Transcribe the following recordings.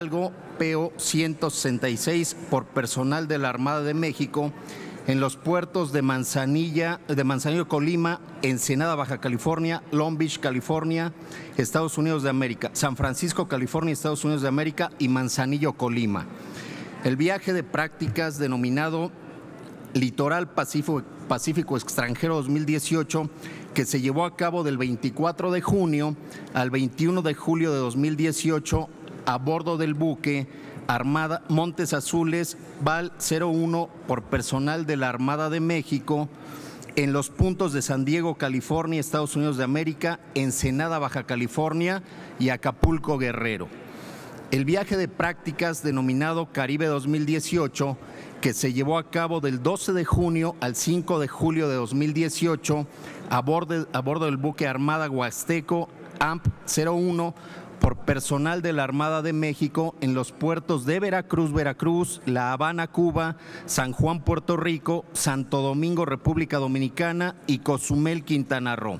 PO 166 por personal de la Armada de México en los puertos de Manzanillo, Colima, Ensenada, Baja California, Long Beach, California, Estados Unidos de América, San Francisco, California, Estados Unidos de América y Manzanillo, Colima. El viaje de prácticas denominado Litoral Pacífico Extranjero 2018, que se llevó a cabo del 24 de junio al 21 de julio de 2018 a bordo del buque Armada Montes Azules Val 01 por personal de la Armada de México en los puntos de San Diego, California, Estados Unidos de América, Ensenada, Baja California y Acapulco, Guerrero. El viaje de prácticas denominado Caribe 2018, que se llevó a cabo del 12 de junio al 5 de julio de 2018 a bordo del buque Armada Huasteco AMP 01 por personal de la Armada de México en los puertos de Veracruz, Veracruz, La Habana, Cuba, San Juan, Puerto Rico, Santo Domingo, República Dominicana y Cozumel, Quintana Roo.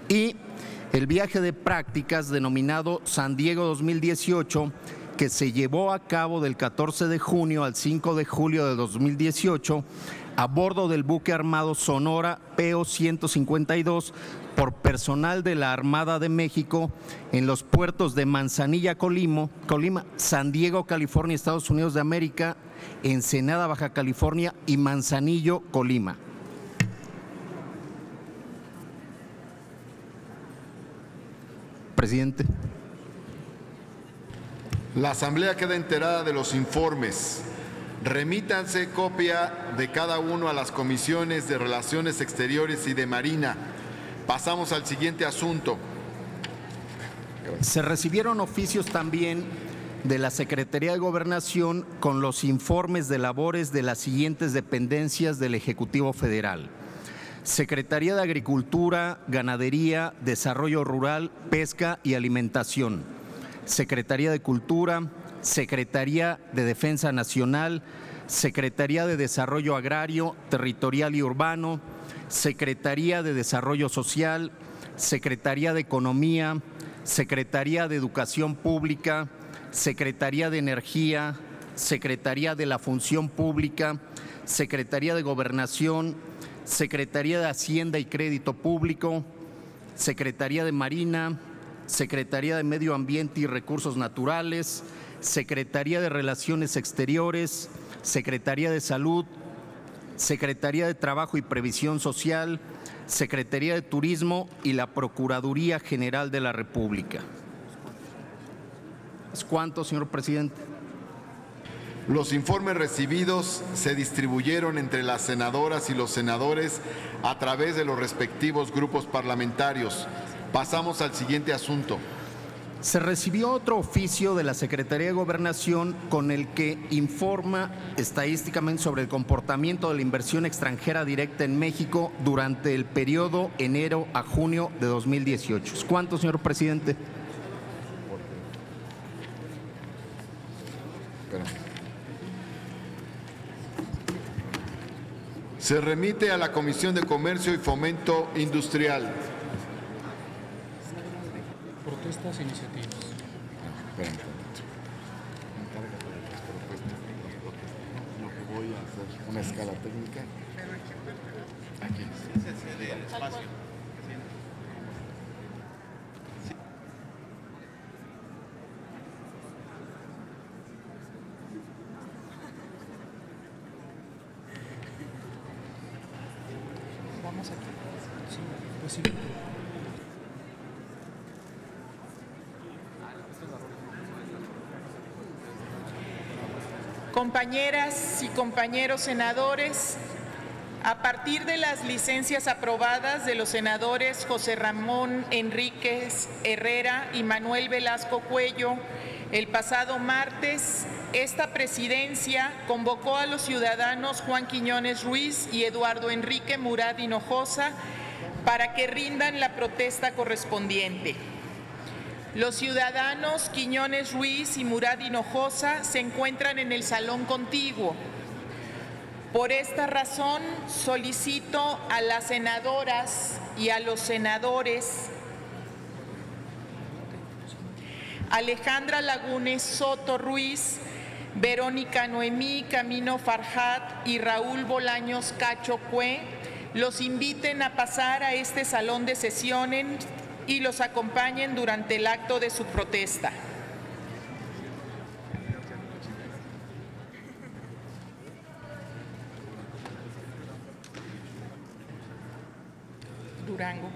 Y el viaje de prácticas denominado San Diego 2018, que se llevó a cabo del 14 de junio al 5 de julio de 2018 a bordo del buque armado Sonora PO 152 por personal de la Armada de México en los puertos de Manzanillo, Colima, San Diego, California, Estados Unidos de América, Ensenada, Baja California y Manzanillo, Colima. Presidente. La Asamblea queda enterada de los informes. Remítanse copia de cada uno a las comisiones de Relaciones Exteriores y de Marina. Pasamos al siguiente asunto. Se recibieron oficios también de la Secretaría de Gobernación con los informes de labores de las siguientes dependencias del Ejecutivo Federal: Secretaría de Agricultura, Ganadería, Desarrollo Rural, Pesca y Alimentación, Secretaría de Cultura, Secretaría de Defensa Nacional, Secretaría de Desarrollo Agrario, Territorial y Urbano, Secretaría de Desarrollo Social, Secretaría de Economía, Secretaría de Educación Pública, Secretaría de Energía, Secretaría de la Función Pública, Secretaría de Gobernación, Secretaría de Hacienda y Crédito Público, Secretaría de Marina, Secretaría de Medio Ambiente y Recursos Naturales, Secretaría de Relaciones Exteriores, Secretaría de Salud, Secretaría de Trabajo y Previsión Social, Secretaría de Turismo y la Procuraduría General de la República. ¿Es cuánto, señor presidente? Los informes recibidos se distribuyeron entre las senadoras y los senadores a través de los respectivos grupos parlamentarios. Pasamos al siguiente asunto. Se recibió otro oficio de la Secretaría de Gobernación con el que informa estadísticamente sobre el comportamiento de la inversión extranjera directa en México durante el periodo enero a junio de 2018. ¿Es cuánto, señor presidente? Se remite a la Comisión de Comercio y Fomento Industrial. Protestas e iniciativas. Lo que voy a hacer, una escala técnica. Aquí. Vamos aquí. Sí, pues sí. Compañeras y compañeros senadores, a partir de las licencias aprobadas de los senadores José Ramón Enríquez Herrera y Manuel Velasco Cuello el pasado martes, esta presidencia convocó a los ciudadanos Juan Quiñones Ruiz y Eduardo Enrique Murad Hinojosa para que rindan la protesta correspondiente. Los ciudadanos Quiñones Ruiz y Murad Hinojosa se encuentran en el salón contiguo. Por esta razón, solicito a las senadoras y a los senadores Alejandra Lagunes Soto Ruiz, Verónica Noemí Camino Farjat y Raúl Bolaños Cacho Cue los inviten a pasar a este salón de sesiones y los acompañen durante el acto de su protesta. Durango.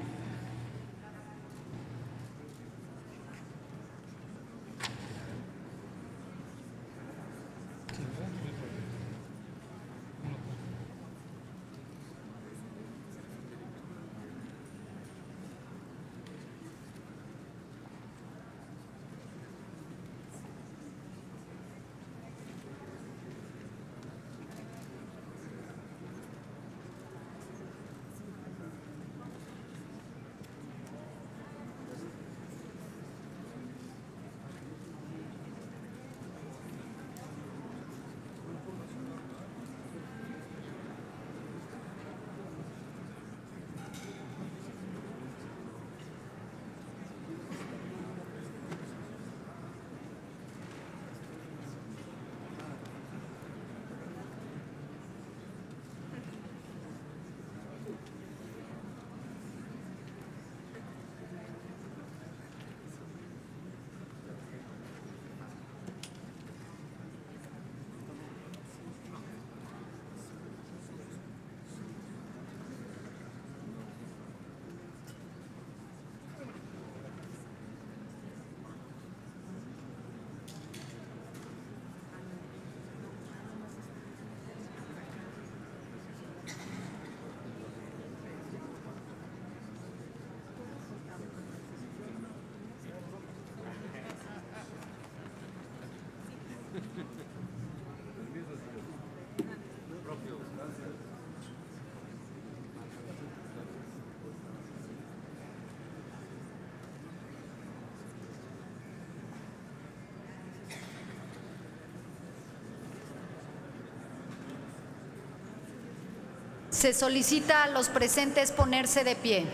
Se solicita a los presentes ponerse de pie.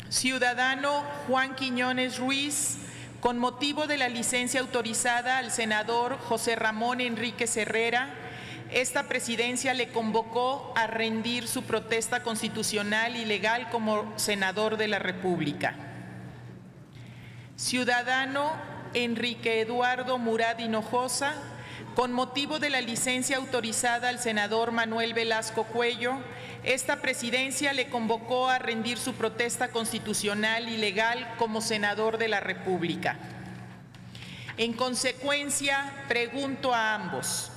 Ciudadano Juan Quiñones Ruiz, con motivo de la licencia autorizada al senador José Ramón Enríquez Herrera, esta presidencia le convocó a rendir su protesta constitucional y legal como senador de la República. Ciudadano Enrique Eduardo Murad Hinojosa, con motivo de la licencia autorizada al senador Manuel Velasco Cuello, esta presidencia le convocó a rendir su protesta constitucional y legal como senador de la República. En consecuencia, pregunto a ambos: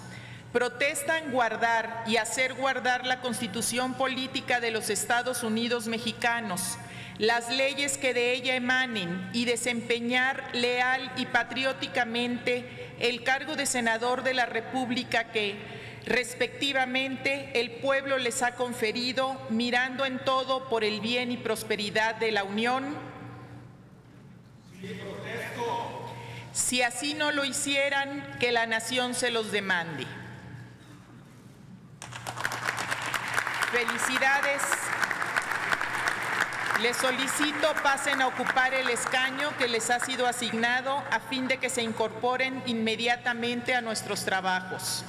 ¿protestan guardar y hacer guardar la Constitución Política de los Estados Unidos Mexicanos, las leyes que de ella emanen y desempeñar leal y patrióticamente el cargo de senador de la República que, respectivamente, el pueblo les ha conferido, mirando en todo por el bien y prosperidad de la Unión? Sí, protesto. Si así no lo hicieran, que la nación se los demande. Felicidades. Les solicito pasen a ocupar el escaño que les ha sido asignado a fin de que se incorporen inmediatamente a nuestros trabajos.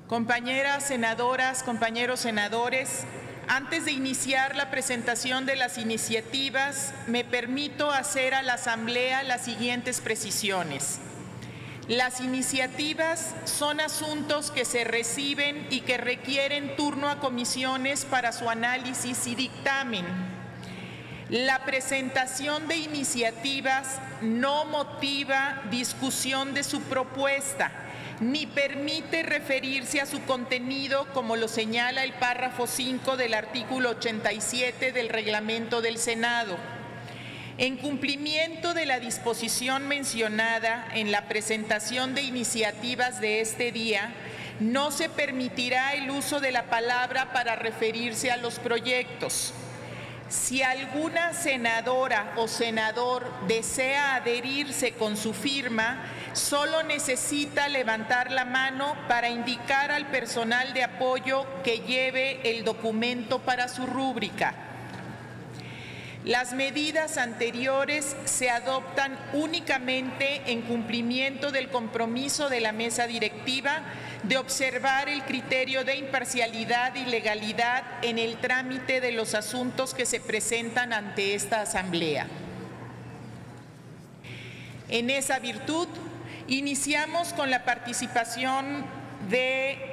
Compañeras senadoras, compañeros senadores, antes de iniciar la presentación de las iniciativas, me permito hacer a la Asamblea las siguientes precisiones. Las iniciativas son asuntos que se reciben y que requieren turno a comisiones para su análisis y dictamen. La presentación de iniciativas no motiva discusión de su propuesta, ni permite referirse a su contenido como lo señala el párrafo 5 del artículo 87 del reglamento del Senado. En cumplimiento de la disposición mencionada en la presentación de iniciativas de este día, No se permitirá el uso de la palabra para referirse a los proyectos. Si alguna senadora o senador desea adherirse con su firma, solo necesita levantar la mano para indicar al personal de apoyo que lleve el documento para su rúbrica. Las medidas anteriores se adoptan únicamente en cumplimiento del compromiso de la mesa directiva de observar el criterio de imparcialidad y legalidad en el trámite de los asuntos que se presentan ante esta Asamblea. En esa virtud, iniciamos con la participación de…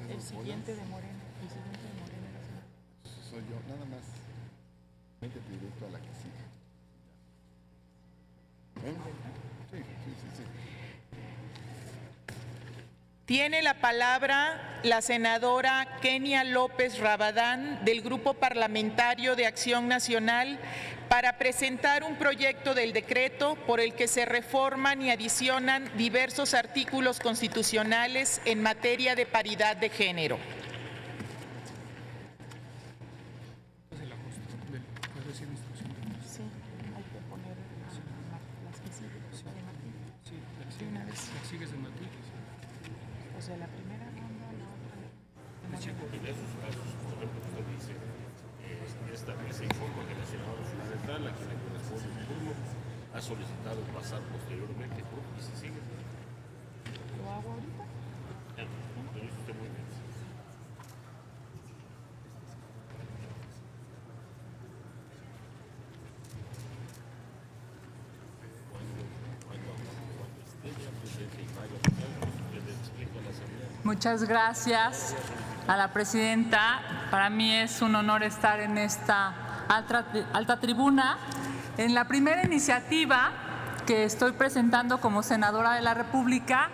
El siguiente de Morena. Soy yo, nada más. Métete directo a la que sigue. Sí. Tiene la palabra la senadora Kenia López Rabadán del Grupo Parlamentario de Acción Nacional para presentar un proyecto del decreto por el que se reforman y adicionan diversos artículos constitucionales en materia de paridad de género. Sí, hay que poner las que siguen. Sí, una vez. Las sigues de Martí. O sea, la primera ronda, la otra. Sí, porque en esos casos, por ejemplo, usted dice, establece informe que la senadora fundamental, a quien le corresponde un turno, ha solicitado pasar posteriormente, y se sigue. ¿Lo hago ahorita? Lo dice usted muy bien. Muchas gracias a la presidenta. Para mí es un honor estar en esta alta tribuna. En la primera iniciativa que estoy presentando como senadora de la República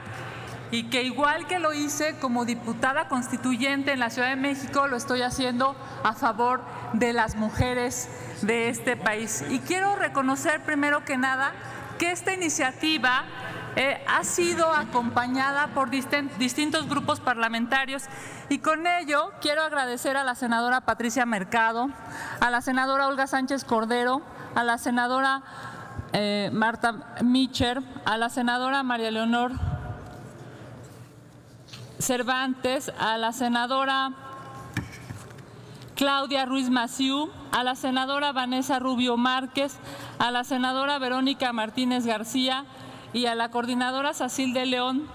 y que igual que lo hice como diputada constituyente en la Ciudad de México, lo estoy haciendo a favor de las mujeres de este país. Y quiero reconocer primero que nada que esta iniciativa ha sido acompañada por distintos grupos parlamentarios y con ello quiero agradecer a la senadora Patricia Mercado, a la senadora Olga Sánchez Cordero, a la senadora Marta Mitchell, a la senadora María Leonor Cervantes, a la senadora Claudia Ruiz Massieu, a la senadora Vanessa Rubio Márquez, a la senadora Verónica Martínez García y a la coordinadora Sacilde León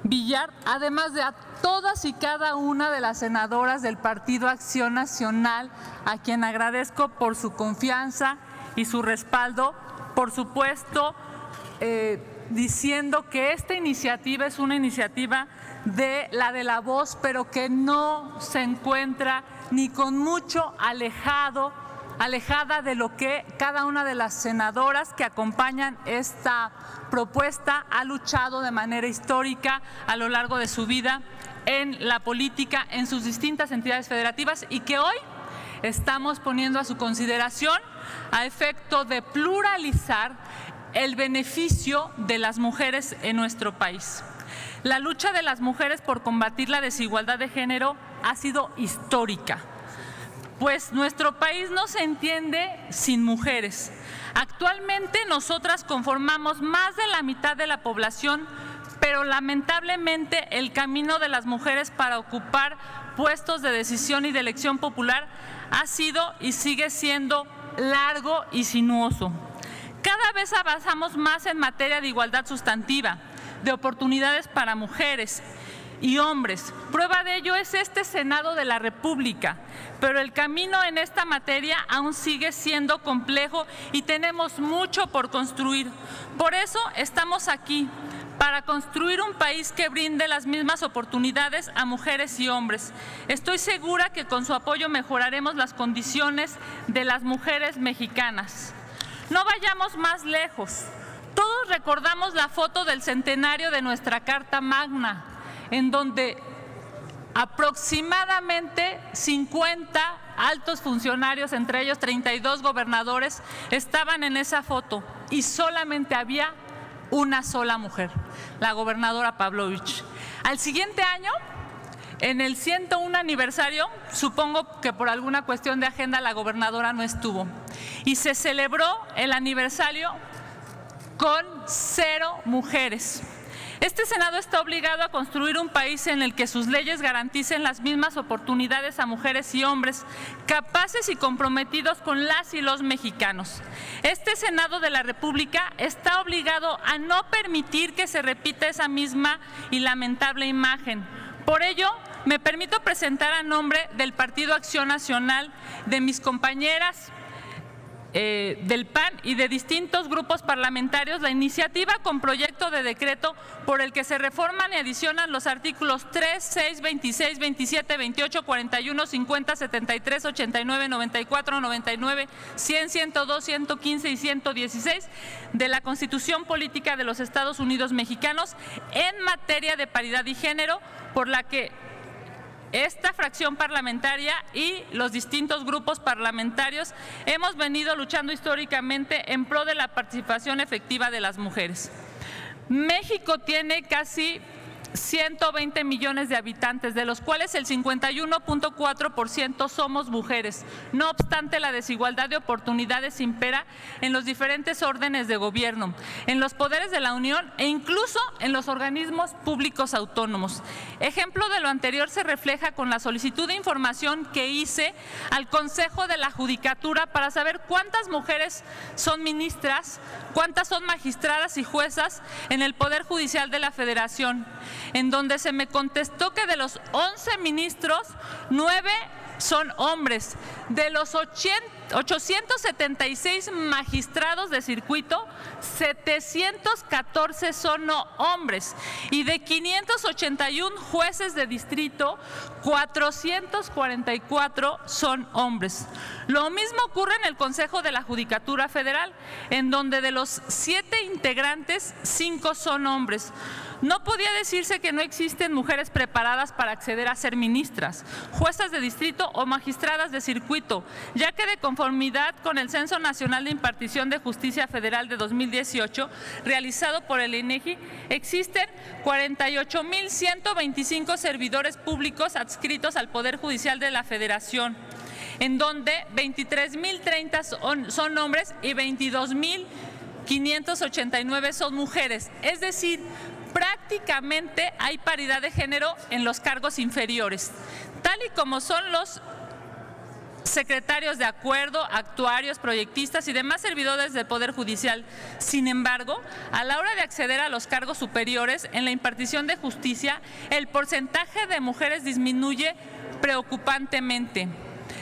Villar, además de a todas y cada una de las senadoras del Partido Acción Nacional, a quien agradezco por su confianza y su respaldo, por supuesto, diciendo que esta iniciativa es una iniciativa de la voz, pero que no se encuentra ni con mucho alejada de lo que cada una de las senadoras que acompañan esta propuesta ha luchado de manera histórica a lo largo de su vida en la política, en sus distintas entidades federativas y que hoy estamos poniendo a su consideración a efecto de pluralizar el beneficio de las mujeres en nuestro país. La lucha de las mujeres por combatir la desigualdad de género ha sido histórica, pues nuestro país no se entiende sin mujeres. Actualmente nosotras conformamos más de la mitad de la población, pero lamentablemente el camino de las mujeres para ocupar puestos de decisión y de elección popular ha sido y sigue siendo largo y sinuoso. Cada vez avanzamos más en materia de igualdad sustantiva, de oportunidades para mujeres y hombres. Prueba de ello es este Senado de la República, pero el camino en esta materia aún sigue siendo complejo y tenemos mucho por construir. Por eso estamos aquí, para construir un país que brinde las mismas oportunidades a mujeres y hombres. Estoy segura que con su apoyo mejoraremos las condiciones de las mujeres mexicanas. No vayamos más lejos. Todos recordamos la foto del centenario de nuestra Carta Magna, en donde Aproximadamente 50 altos funcionarios, entre ellos 32 gobernadores, estaban en esa foto y solamente había una sola mujer, la gobernadora Pavlovich. Al siguiente año, en el 101 aniversario, supongo que por alguna cuestión de agenda la gobernadora no estuvo, y se celebró el aniversario con 0 mujeres. Este Senado está obligado a construir un país en el que sus leyes garanticen las mismas oportunidades a mujeres y hombres, capaces y comprometidos con las y los mexicanos. Este Senado de la República está obligado a no permitir que se repita esa misma y lamentable imagen. Por ello, me permito presentar a nombre del Partido Acción Nacional, de mis compañeras del PAN y de distintos grupos parlamentarios, la iniciativa con proyecto de decreto por el que se reforman y adicionan los artículos 3, 6, 26, 27, 28, 41, 50, 73, 89, 94, 99, 100, 102, 115 y 116 de la Constitución Política de los Estados Unidos Mexicanos en materia de paridad y género, por la que esta fracción parlamentaria y los distintos grupos parlamentarios hemos venido luchando históricamente en pro de la participación efectiva de las mujeres. México tiene casi 120 millones de habitantes, de los cuales el 51.4% somos mujeres. No obstante, la desigualdad de oportunidades impera en los diferentes órdenes de gobierno, en los poderes de la Unión e incluso en los organismos públicos autónomos. Ejemplo de lo anterior se refleja con la solicitud de información que hice al Consejo de la Judicatura para saber cuántas mujeres son ministras, cuántas son magistradas y juezas en el Poder Judicial de la Federación, en donde se me contestó que de los 11 ministros, 9 son hombres. De los 876 magistrados de circuito, 714 son hombres. Y de 581 jueces de distrito, 444 son hombres. Lo mismo ocurre en el Consejo de la Judicatura Federal, en donde de los 7 integrantes, 5 son hombres. No podía decirse que no existen mujeres preparadas para acceder a ser ministras, juezas de distrito o magistradas de circuito, ya que de conformidad con el Censo Nacional de Impartición de Justicia Federal de 2018, realizado por el INEGI, existen 48,125 servidores públicos adscritos al Poder Judicial de la Federación, en donde 23,030 son hombres y 22,589 son mujeres. Es decir, prácticamente hay paridad de género en los cargos inferiores, tal y como son los secretarios de acuerdo, actuarios, proyectistas y demás servidores del Poder Judicial. Sin embargo, a la hora de acceder a los cargos superiores en la impartición de justicia, el porcentaje de mujeres disminuye preocupantemente.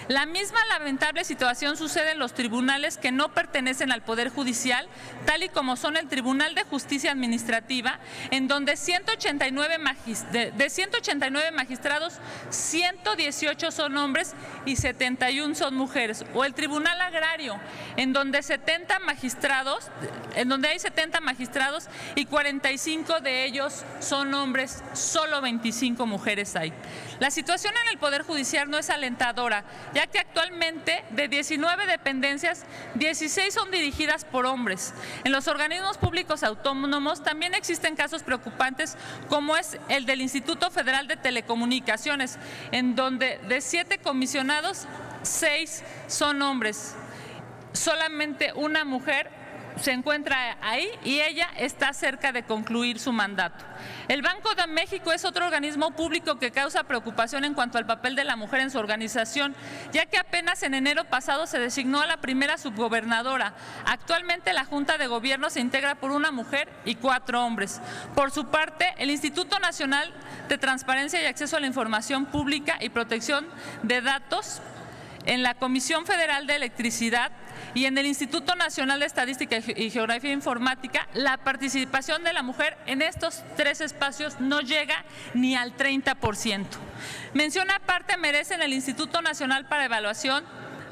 La misma lamentable situación sucede en los tribunales que no pertenecen al Poder Judicial, tal y como son el Tribunal de Justicia Administrativa, en donde de 189 magistrados, 118 son hombres y 71 son mujeres. O el Tribunal Agrario, en donde hay 70 magistrados y 45 de ellos son hombres, solo 25 mujeres hay. La situación en el Poder Judicial no es alentadora, ya que actualmente de 19 dependencias, 16 son dirigidas por hombres. En los organismos públicos autónomos también existen casos preocupantes, como es el del Instituto Federal de Telecomunicaciones, en donde de 7 comisionados, 6 son hombres. Solamente una mujer se encuentra ahí y ella está cerca de concluir su mandato. El Banco de México es otro organismo público que causa preocupación en cuanto al papel de la mujer en su organización, ya que apenas en enero pasado se designó a la primera subgobernadora. Actualmente la Junta de Gobierno se integra por una mujer y 4 hombres. Por su parte, el Instituto Nacional de Transparencia y Acceso a la Información Pública y Protección de Datos, en la Comisión Federal de Electricidad y en el Instituto Nacional de Estadística y Geografía Informática, la participación de la mujer en estos 3 espacios no llega ni al 30%. Mención aparte merecen el Instituto Nacional para Evaluación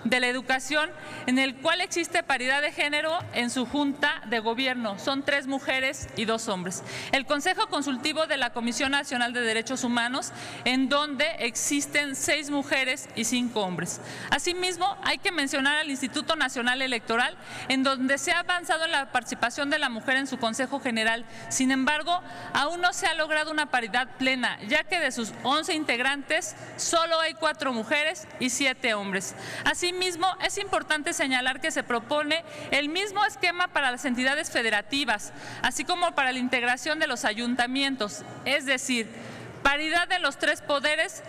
de la Educación, en el cual existe paridad de género en su junta de gobierno. Son 3 mujeres y 2 hombres. El Consejo Consultivo de la Comisión Nacional de Derechos Humanos, en donde existen 6 mujeres y 5 hombres. Asimismo, hay que mencionar al Instituto Nacional Electoral, en donde se ha avanzado en la participación de la mujer en su Consejo General. Sin embargo, aún no se ha logrado una paridad plena, ya que de sus 11 integrantes solo hay 4 mujeres y 7 hombres. Asimismo, es importante señalar que se propone el mismo esquema para las entidades federativas, así como para la integración de los ayuntamientos, es decir, paridad de los 3 poderes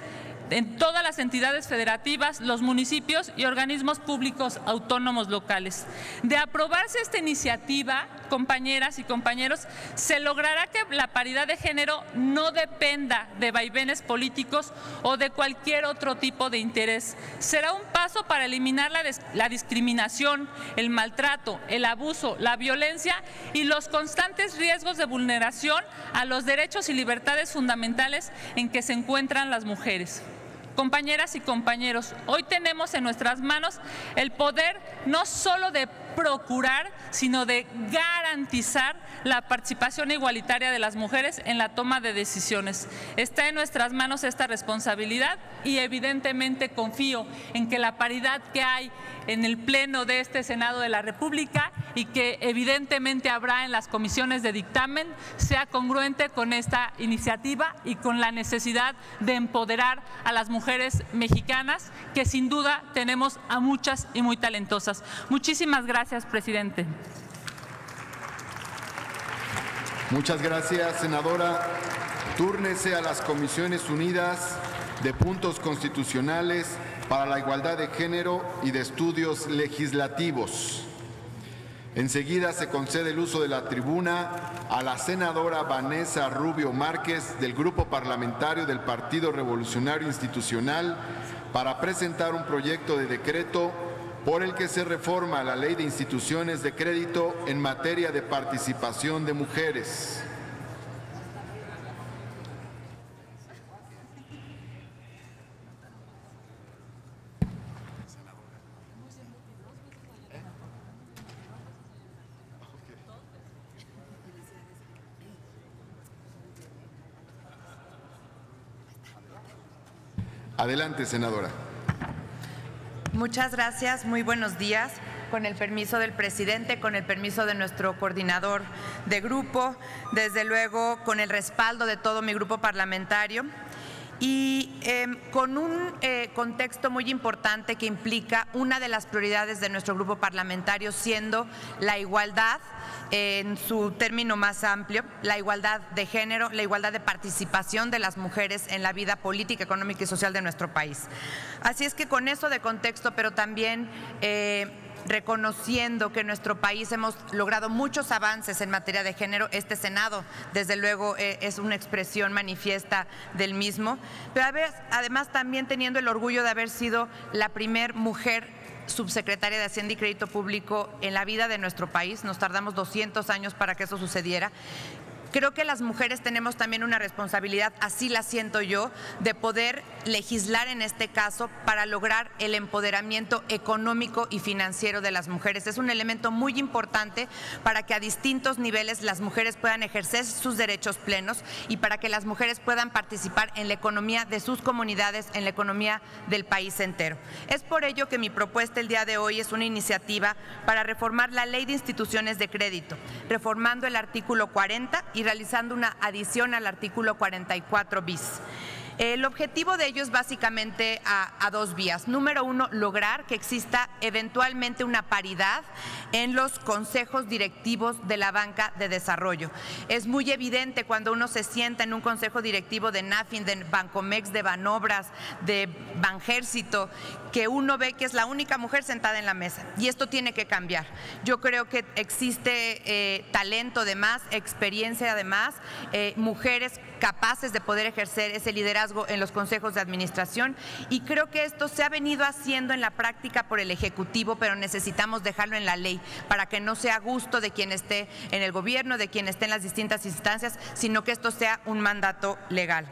en todas las entidades federativas, los municipios y organismos públicos autónomos locales. De aprobarse esta iniciativa, compañeras y compañeros, se logrará que la paridad de género no dependa de vaivenes políticos o de cualquier otro tipo de interés. Será un paso para eliminar la discriminación, el maltrato, el abuso, la violencia y los constantes riesgos de vulneración a los derechos y libertades fundamentales en que se encuentran las mujeres. Compañeras y compañeros, hoy tenemos en nuestras manos el poder no solo de procurar, sino de garantizar la participación igualitaria de las mujeres en la toma de decisiones. Está en nuestras manos esta responsabilidad y evidentemente confío en que la paridad que hay en el Pleno de este Senado de la República y que evidentemente habrá en las comisiones de dictamen sea congruente con esta iniciativa y con la necesidad de empoderar a las mujeres mexicanas, que sin duda tenemos a muchas y muy talentosas. Muchísimas gracias, presidente. Muchas gracias, senadora. Túrnese a las Comisiones Unidas de Puntos Constitucionales para la Igualdad de Género y de Estudios Legislativos. Enseguida se concede el uso de la tribuna a la senadora Vanessa Rubio Márquez del Grupo Parlamentario del Partido Revolucionario Institucional para presentar un proyecto de decreto por el que se reforma la Ley de Instituciones de Crédito en materia de participación de mujeres. Adelante, senadora. Muchas gracias, muy buenos días. Con el permiso del presidente, con el permiso de nuestro coordinador de grupo, desde luego con el respaldo de todo mi grupo parlamentario y con un contexto muy importante que implica una de las prioridades de nuestro grupo parlamentario siendo la igualdad en su término más amplio, la igualdad de género, la igualdad de participación de las mujeres en la vida política, económica y social de nuestro país. Así es que con eso de contexto, pero también reconociendo que en nuestro país hemos logrado muchos avances en materia de género, este Senado desde luego es una expresión manifiesta del mismo, pero además también teniendo el orgullo de haber sido la primer mujer subsecretaria de Hacienda y Crédito Público en la vida de nuestro país. Nos tardamos 200 años para que eso sucediera. Creo que las mujeres tenemos también una responsabilidad, así la siento yo, de poder legislar en este caso para lograr el empoderamiento económico y financiero de las mujeres. Es un elemento muy importante para que a distintos niveles las mujeres puedan ejercer sus derechos plenos y para que las mujeres puedan participar en la economía de sus comunidades, en la economía del país entero. Es por ello que mi propuesta el día de hoy es una iniciativa para reformar la Ley de Instituciones de Crédito, reformando el artículo 40 y realizando una adición al artículo 44 bis. El objetivo de ello es básicamente a 2 vías. Número 1, lograr que exista eventualmente una paridad en los consejos directivos de la banca de desarrollo. Es muy evidente cuando uno se sienta en un consejo directivo de NAFIN, de Bancomex, de Banobras, de Banjército, que uno ve que es la única mujer sentada en la mesa. Y esto tiene que cambiar. Yo creo que existe talento de más, experiencia de más, mujeres capaces de poder ejercer ese liderazgo en los consejos de administración y creo que esto se ha venido haciendo en la práctica por el Ejecutivo, pero necesitamos dejarlo en la ley para que no sea a gusto de quien esté en el gobierno, de quien esté en las distintas instancias, sino que esto sea un mandato legal.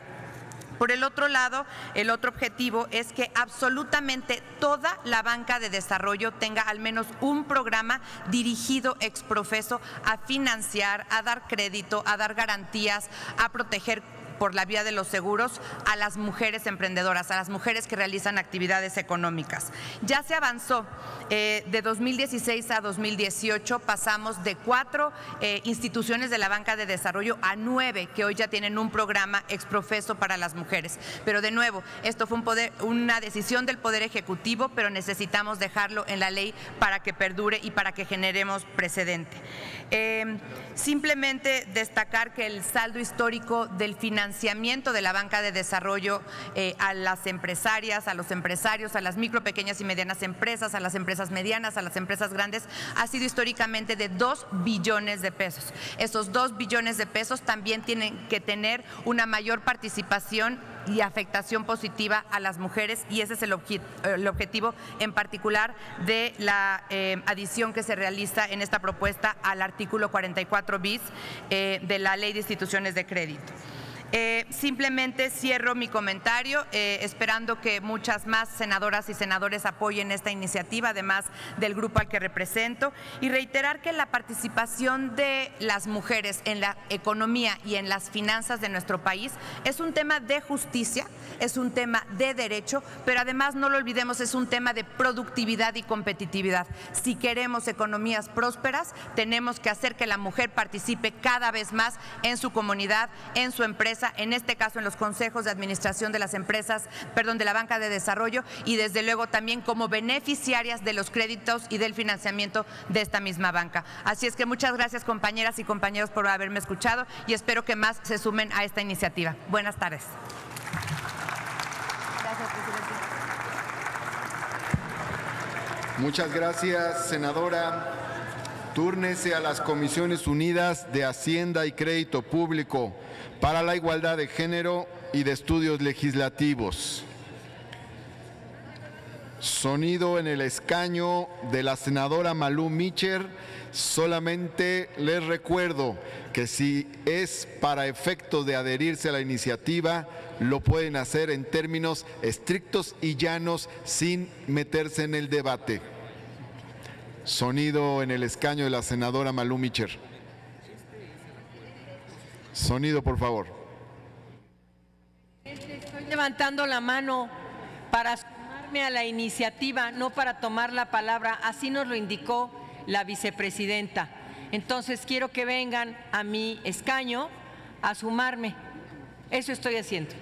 Por el otro lado, el otro objetivo es que absolutamente toda la banca de desarrollo tenga al menos un programa dirigido ex profeso a financiar, a dar crédito, a dar garantías, a proteger por la vía de los seguros a las mujeres emprendedoras, a las mujeres que realizan actividades económicas. Ya se avanzó. De 2016 a 2018 pasamos de 4 instituciones de la banca de desarrollo a 9 que hoy ya tienen un programa ex profeso para las mujeres. Pero de nuevo, esto fue una decisión del Poder Ejecutivo, pero necesitamos dejarlo en la ley para que perdure y para que generemos precedente. Simplemente destacar que el saldo histórico del financiamiento de la banca de desarrollo a las empresarias, a los empresarios, a las micro, pequeñas y medianas empresas, a las empresas medianas, a las empresas grandes, ha sido históricamente de 2 billones de pesos. Esos 2 billones de pesos también tienen que tener una mayor participación y afectación positiva a las mujeres, y ese es el objetivo en particular de la adición que se realiza en esta propuesta al artículo 44 bis de la Ley de Instituciones de Crédito. Simplemente cierro mi comentario esperando que muchas más senadoras y senadores apoyen esta iniciativa, además del grupo al que represento, y reiterar que la participación de las mujeres en la economía y en las finanzas de nuestro país es un tema de justicia, es un tema de derecho, pero además, no lo olvidemos, es un tema de productividad y competitividad. Si queremos economías prósperas, tenemos que hacer que la mujer participe cada vez más en su comunidad, en su empresa, en este caso en los consejos de administración de las empresas, de la banca de desarrollo, y desde luego también como beneficiarias de los créditos y del financiamiento de esta misma banca. Así es que muchas gracias, compañeras y compañeros, por haberme escuchado, y espero que más se sumen a esta iniciativa. Buenas tardes. Gracias, presidente. Muchas gracias, senadora. Túrnese a las Comisiones Unidas de Hacienda y Crédito Público, para la Igualdad de Género y de Estudios Legislativos. Sonido en el escaño de la senadora Malú Micher. Solamente les recuerdo que si es para efectos de adherirse a la iniciativa, lo pueden hacer en términos estrictos y llanos, sin meterse en el debate. Sonido en el escaño de la senadora Malú Micher. Sonido, por favor. Estoy levantando la mano para sumarme a la iniciativa, no para tomar la palabra. Así nos lo indicó la vicepresidenta. Entonces quiero que vengan a mi escaño a sumarme. Eso estoy haciendo.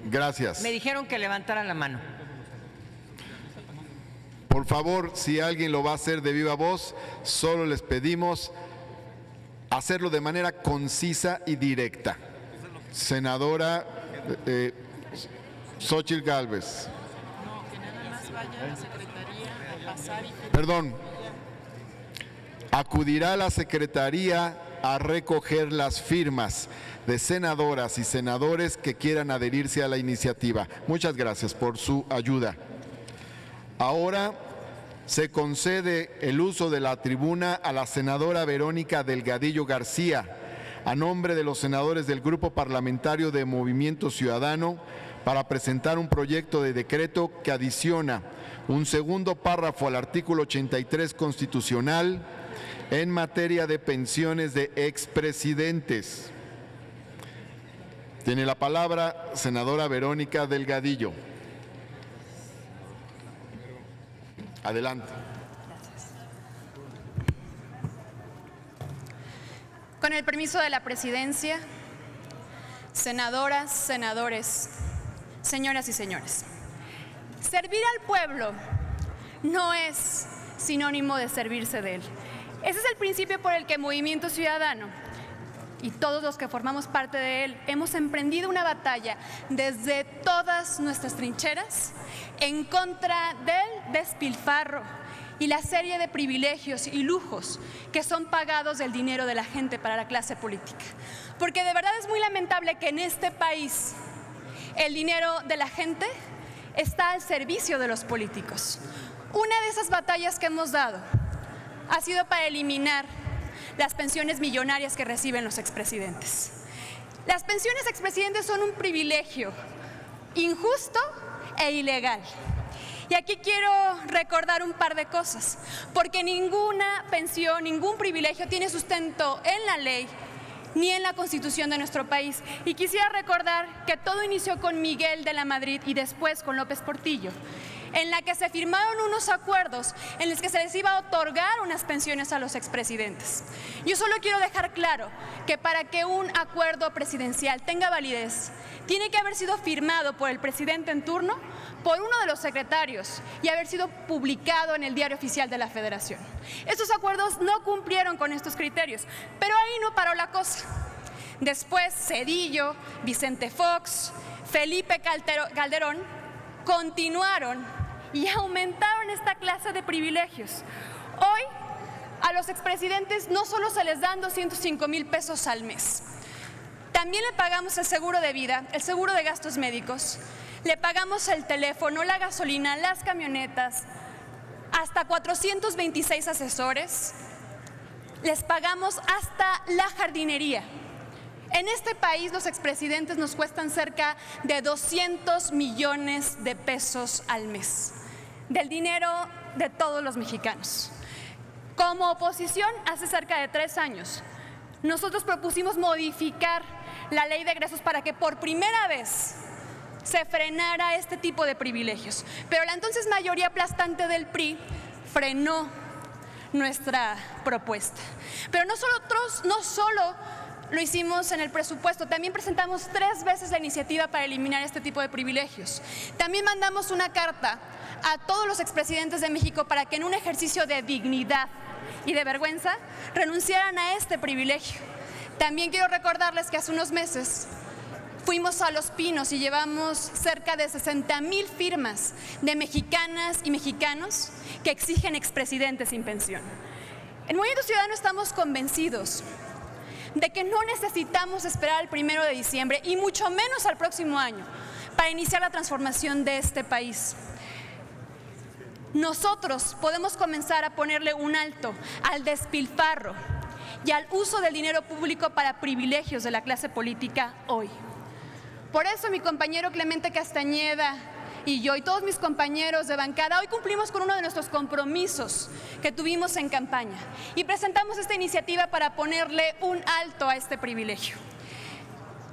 Gracias. Me dijeron que levantara la mano. Por favor, si alguien lo va a hacer de viva voz, solo les pedimos hacerlo de manera concisa y directa. Senadora Xóchitl Gálvez. No, que nada más vaya a la secretaría a pasar y... Perdón. Acudirá a la secretaría a recoger las firmas de senadoras y senadores que quieran adherirse a la iniciativa. Muchas gracias por su ayuda. Ahora se concede el uso de la tribuna a la senadora Verónica Delgadillo García, a nombre de los senadores del Grupo Parlamentario de Movimiento Ciudadano, para presentar un proyecto de decreto que adiciona un segundo párrafo al artículo 83 constitucional en materia de pensiones de expresidentes. Tiene la palabra senadora Verónica Delgadillo. Adelante. Gracias. Con el permiso de la presidencia, senadoras, senadores, señoras y señores, servir al pueblo no es sinónimo de servirse de él. Ese es el principio por el que Movimiento Ciudadano y todos los que formamos parte de él hemos emprendido una batalla desde todas nuestras trincheras en contra del despilfarro y la serie de privilegios y lujos que son pagados del dinero de la gente para la clase política. Porque de verdad es muy lamentable que en este país el dinero de la gente está al servicio de los políticos. Una de esas batallas que hemos dado ha sido para eliminar las pensiones millonarias que reciben los expresidentes. Las pensiones expresidentes son un privilegio injusto e ilegal. Y aquí quiero recordar un par de cosas, porque ninguna pensión, ningún privilegio tiene sustento en la ley ni en la Constitución de nuestro país. Y quisiera recordar que todo inició con Miguel de la Madrid y después con López Portillo, en la que se firmaron unos acuerdos en los que se les iba a otorgar unas pensiones a los expresidentes. Yo solo quiero dejar claro que para que un acuerdo presidencial tenga validez, tiene que haber sido firmado por el presidente en turno, por uno de los secretarios y haber sido publicado en el Diario Oficial de la Federación. Estos acuerdos no cumplieron con estos criterios, pero ahí no paró la cosa. Después, Zedillo, Vicente Fox, Felipe Calderón continuaron y aumentaron esta clase de privilegios. Hoy, a los expresidentes no solo se les dan 205,000 pesos al mes, también le pagamos el seguro de vida, el seguro de gastos médicos, le pagamos el teléfono, la gasolina, las camionetas, hasta 426 asesores, les pagamos hasta la jardinería. En este país los expresidentes nos cuestan cerca de 200 millones de pesos al mes, del dinero de todos los mexicanos. Como oposición, hace cerca de 3 años, nosotros propusimos modificar la ley de egresos para que por primera vez se frenara este tipo de privilegios. Pero la entonces mayoría aplastante del PRI frenó nuestra propuesta. Pero no solo lo hicimos en el presupuesto, también presentamos 3 veces la iniciativa para eliminar este tipo de privilegios. También mandamos una carta a todos los expresidentes de México para que en un ejercicio de dignidad y de vergüenza renunciaran a este privilegio. También quiero recordarles que hace unos meses fuimos a Los Pinos y llevamos cerca de 60,000 firmas de mexicanas y mexicanos que exigen expresidentes sin pensión. En Movimiento Ciudadano estamos convencidos de que no necesitamos esperar al 1 de diciembre y mucho menos al próximo año para iniciar la transformación de este país. Nosotros podemos comenzar a ponerle un alto al despilfarro y al uso del dinero público para privilegios de la clase política hoy. Por eso mi compañero Clemente Castañeda y yo y todos mis compañeros de bancada hoy cumplimos con uno de nuestros compromisos que tuvimos en campaña y presentamos esta iniciativa para ponerle un alto a este privilegio,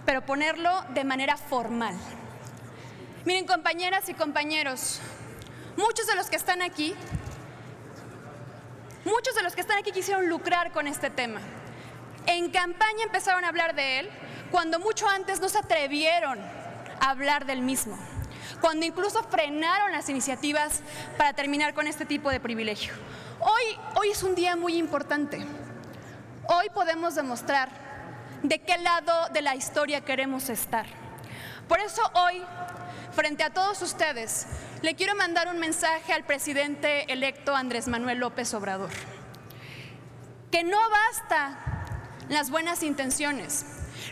pero ponerlo de manera formal. Miren, compañeras y compañeros, muchos de los que están aquí quisieron lucrar con este tema. En campaña empezaron a hablar de él cuando mucho antes no se atrevieron a hablar del mismo, cuando incluso frenaron las iniciativas para terminar con este tipo de privilegio. Hoy es un día muy importante. Hoy podemos demostrar de qué lado de la historia queremos estar. Por eso hoy, frente a todos ustedes, le quiero mandar un mensaje al presidente electo Andrés Manuel López Obrador. Que no basta las buenas intenciones,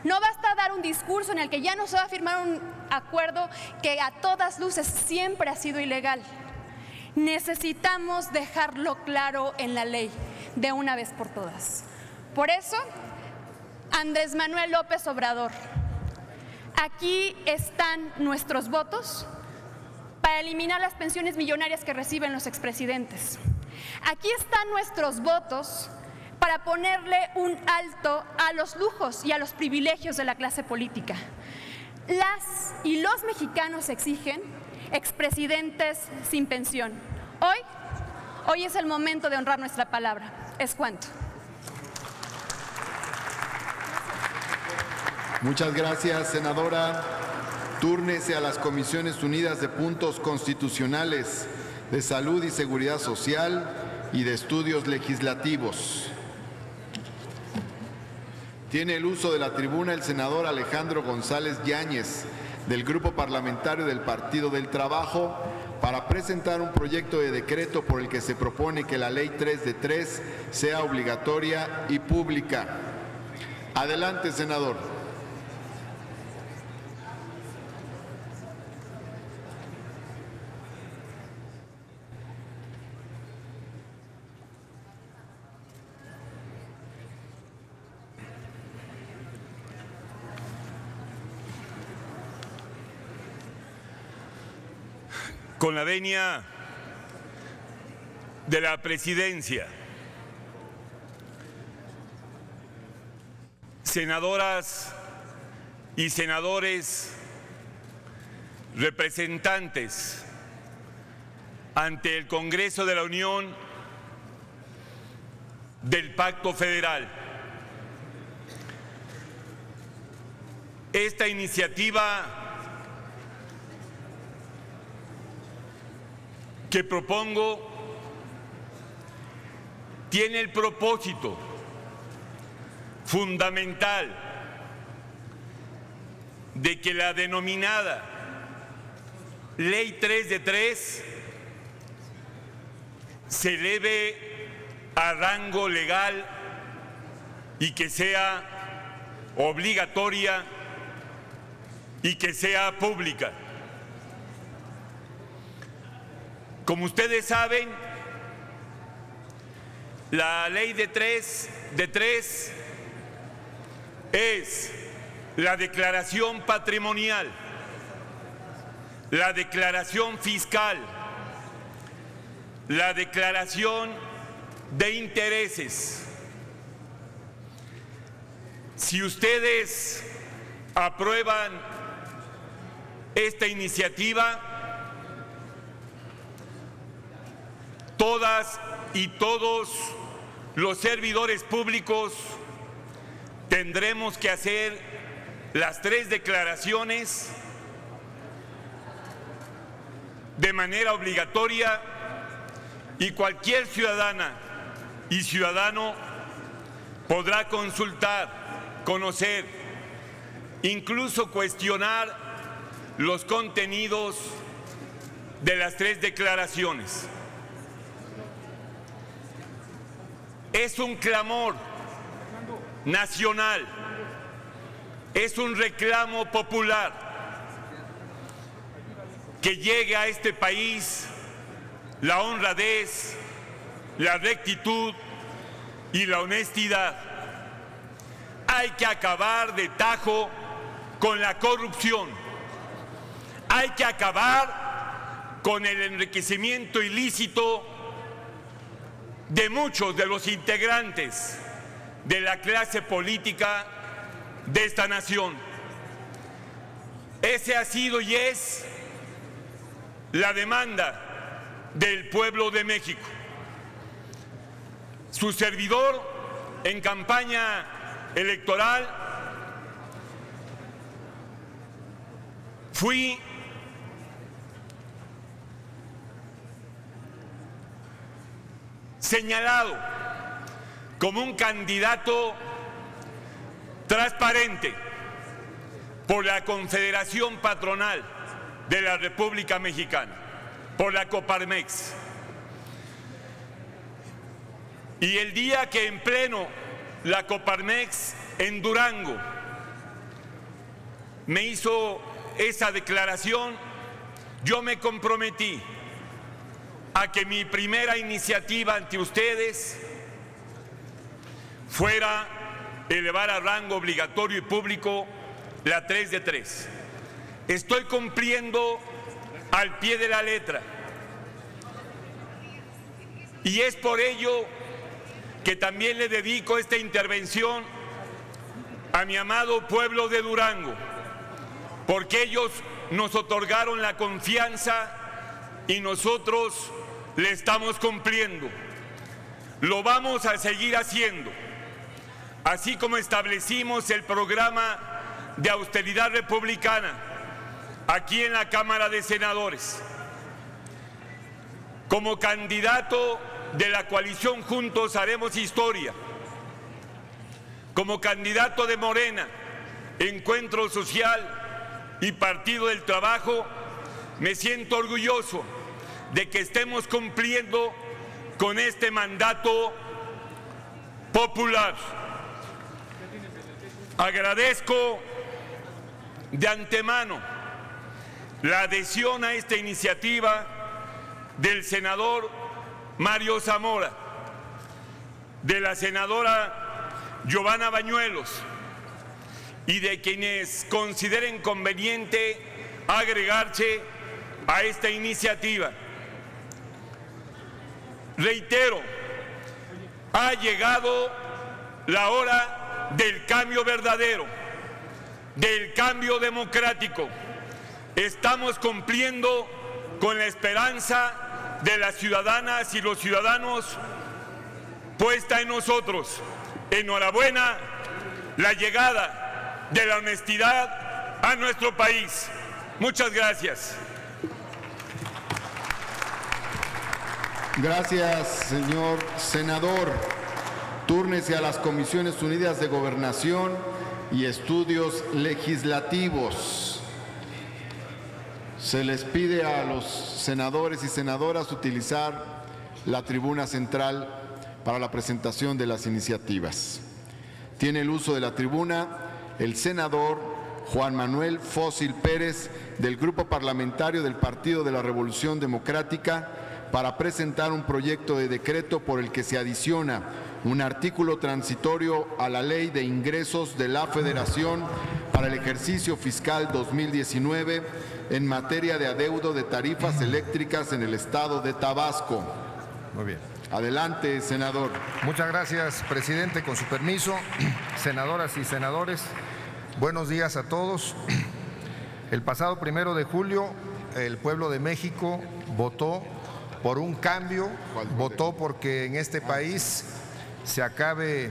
no basta dar un discurso en el que ya no se va a firmar un acuerdo que a todas luces siempre ha sido ilegal. Necesitamos dejarlo claro en la ley de una vez por todas. Por eso, Andrés Manuel López Obrador, aquí están nuestros votos para eliminar las pensiones millonarias que reciben los expresidentes. Aquí están nuestros votos para ponerle un alto a los lujos y a los privilegios de la clase política. Las y los mexicanos exigen expresidentes sin pensión. Hoy es el momento de honrar nuestra palabra. Es cuanto. Muchas gracias, senadora. Túrnese a las Comisiones Unidas de Puntos Constitucionales, de Salud y Seguridad Social y de Estudios Legislativos. Tiene el uso de la tribuna el senador Alejandro González Yáñez, del Grupo Parlamentario del Partido del Trabajo, para presentar un proyecto de decreto por el que se propone que la Ley 3 de 3 sea obligatoria y pública. Adelante, senador. Con la venia de la presidencia, senadoras y senadores, representantes ante el Congreso de la Unión del Pacto Federal. Esta iniciativa que propongo tiene el propósito fundamental de que la denominada Ley 3 de 3 se eleve a rango legal y que sea obligatoria y que sea pública. Como ustedes saben, la Ley de 3 es la declaración patrimonial, la declaración fiscal, la declaración de intereses. Si ustedes aprueban esta iniciativa, todas y todos los servidores públicos tendremos que hacer las 3 declaraciones de manera obligatoria y cualquier ciudadana y ciudadano podrá consultar, conocer, incluso cuestionar los contenidos de las 3 declaraciones. Es un clamor nacional, es un reclamo popular que llegue a este país la honradez, la rectitud y la honestidad. Hay que acabar de tajo con la corrupción. Hay que acabar con el enriquecimiento ilícito de muchos de los integrantes de la clase política de esta nación. Ese ha sido y es la demanda del pueblo de México. Su servidor en campaña electoral fui señalado como un candidato transparente por la Confederación Patronal de la República Mexicana, por la Coparmex. Y el día que en pleno la Coparmex en Durango me hizo esa declaración, yo me comprometí a que mi primera iniciativa ante ustedes fuera elevar a rango obligatorio y público la 3 de 3. Estoy cumpliendo al pie de la letra. Y es por ello que también le dedico esta intervención a mi amado pueblo de Durango, porque ellos nos otorgaron la confianza y nosotros le estamos cumpliendo. Lo vamos a seguir haciendo, así como establecimos el programa de austeridad republicana aquí en la Cámara de Senadores. Como candidato de la coalición Juntos Haremos Historia, como candidato de Morena, Encuentro Social y Partido del Trabajo, me siento orgulloso de que estemos cumpliendo con este mandato popular. Agradezco de antemano la adhesión a esta iniciativa del senador Mario Zamora, de la senadora Giovanna Bañuelos y de quienes consideren conveniente agregarse a esta iniciativa. Reitero, ha llegado la hora del cambio verdadero, del cambio democrático. Estamos cumpliendo con la esperanza de las ciudadanas y los ciudadanos puesta en nosotros. Enhorabuena, la llegada de la honestidad a nuestro país. Muchas gracias. Gracias, señor senador. Túrnese a las Comisiones Unidas de Gobernación y Estudios Legislativos. Se les pide a los senadores y senadoras utilizar la tribuna central para la presentación de las iniciativas. Tiene el uso de la tribuna el senador Juan Manuel Fósil Pérez, del Grupo Parlamentario del Partido de la Revolución Democrática, para presentar un proyecto de decreto por el que se adiciona un artículo transitorio a la Ley de Ingresos de la Federación para el ejercicio fiscal 2019 en materia de adeudo de tarifas eléctricas en el estado de Tabasco. Muy bien. Adelante, senador. Muchas gracias, presidente. Con su permiso, senadoras y senadores, buenos días a todos. El pasado 1 de julio, el pueblo de México votó por un cambio, votó porque en este país se acabe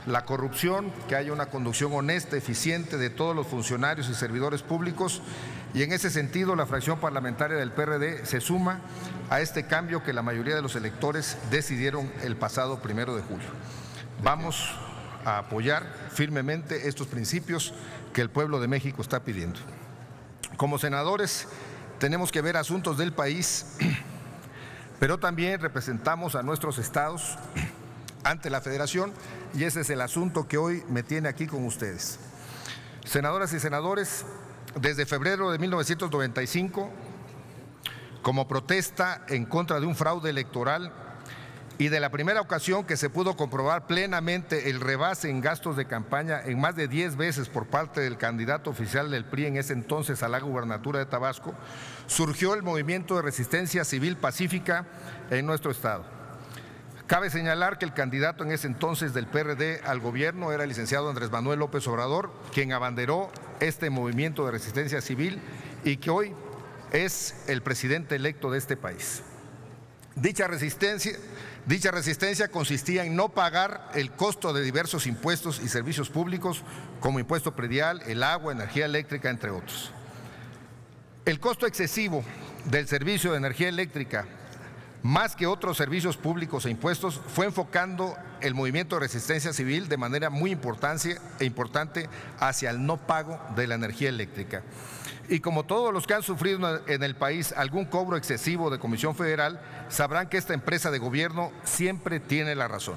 la corrupción, que haya una conducción honesta, eficiente de todos los funcionarios y servidores públicos, y en ese sentido la fracción parlamentaria del PRD se suma a este cambio que la mayoría de los electores decidieron el pasado 1 de julio. Vamos a apoyar firmemente estos principios que el pueblo de México está pidiendo. Como senadores tenemos que ver asuntos del país, pero también representamos a nuestros estados ante la Federación, y ese es el asunto que hoy me tiene aquí con ustedes. Senadoras y senadores, desde febrero de 1995, como protesta en contra de un fraude electoral y de la primera ocasión que se pudo comprobar plenamente el rebase en gastos de campaña en más de 10 veces por parte del candidato oficial del PRI en ese entonces a la gubernatura de Tabasco, surgió el movimiento de resistencia civil pacífica en nuestro estado. Cabe señalar que el candidato en ese entonces del PRD al gobierno era el licenciado Andrés Manuel López Obrador, quien abanderó este movimiento de resistencia civil y que hoy es el presidente electo de este país. Dicha resistencia consistía en no pagar el costo de diversos impuestos y servicios públicos como impuesto predial, el agua, energía eléctrica, entre otros. El costo excesivo del servicio de energía eléctrica, más que otros servicios públicos e impuestos, fue enfocando el movimiento de resistencia civil de manera muy importante hacia el no pago de la energía eléctrica. Y como todos los que han sufrido en el país algún cobro excesivo de Comisión Federal, sabrán que esta empresa de gobierno siempre tiene la razón.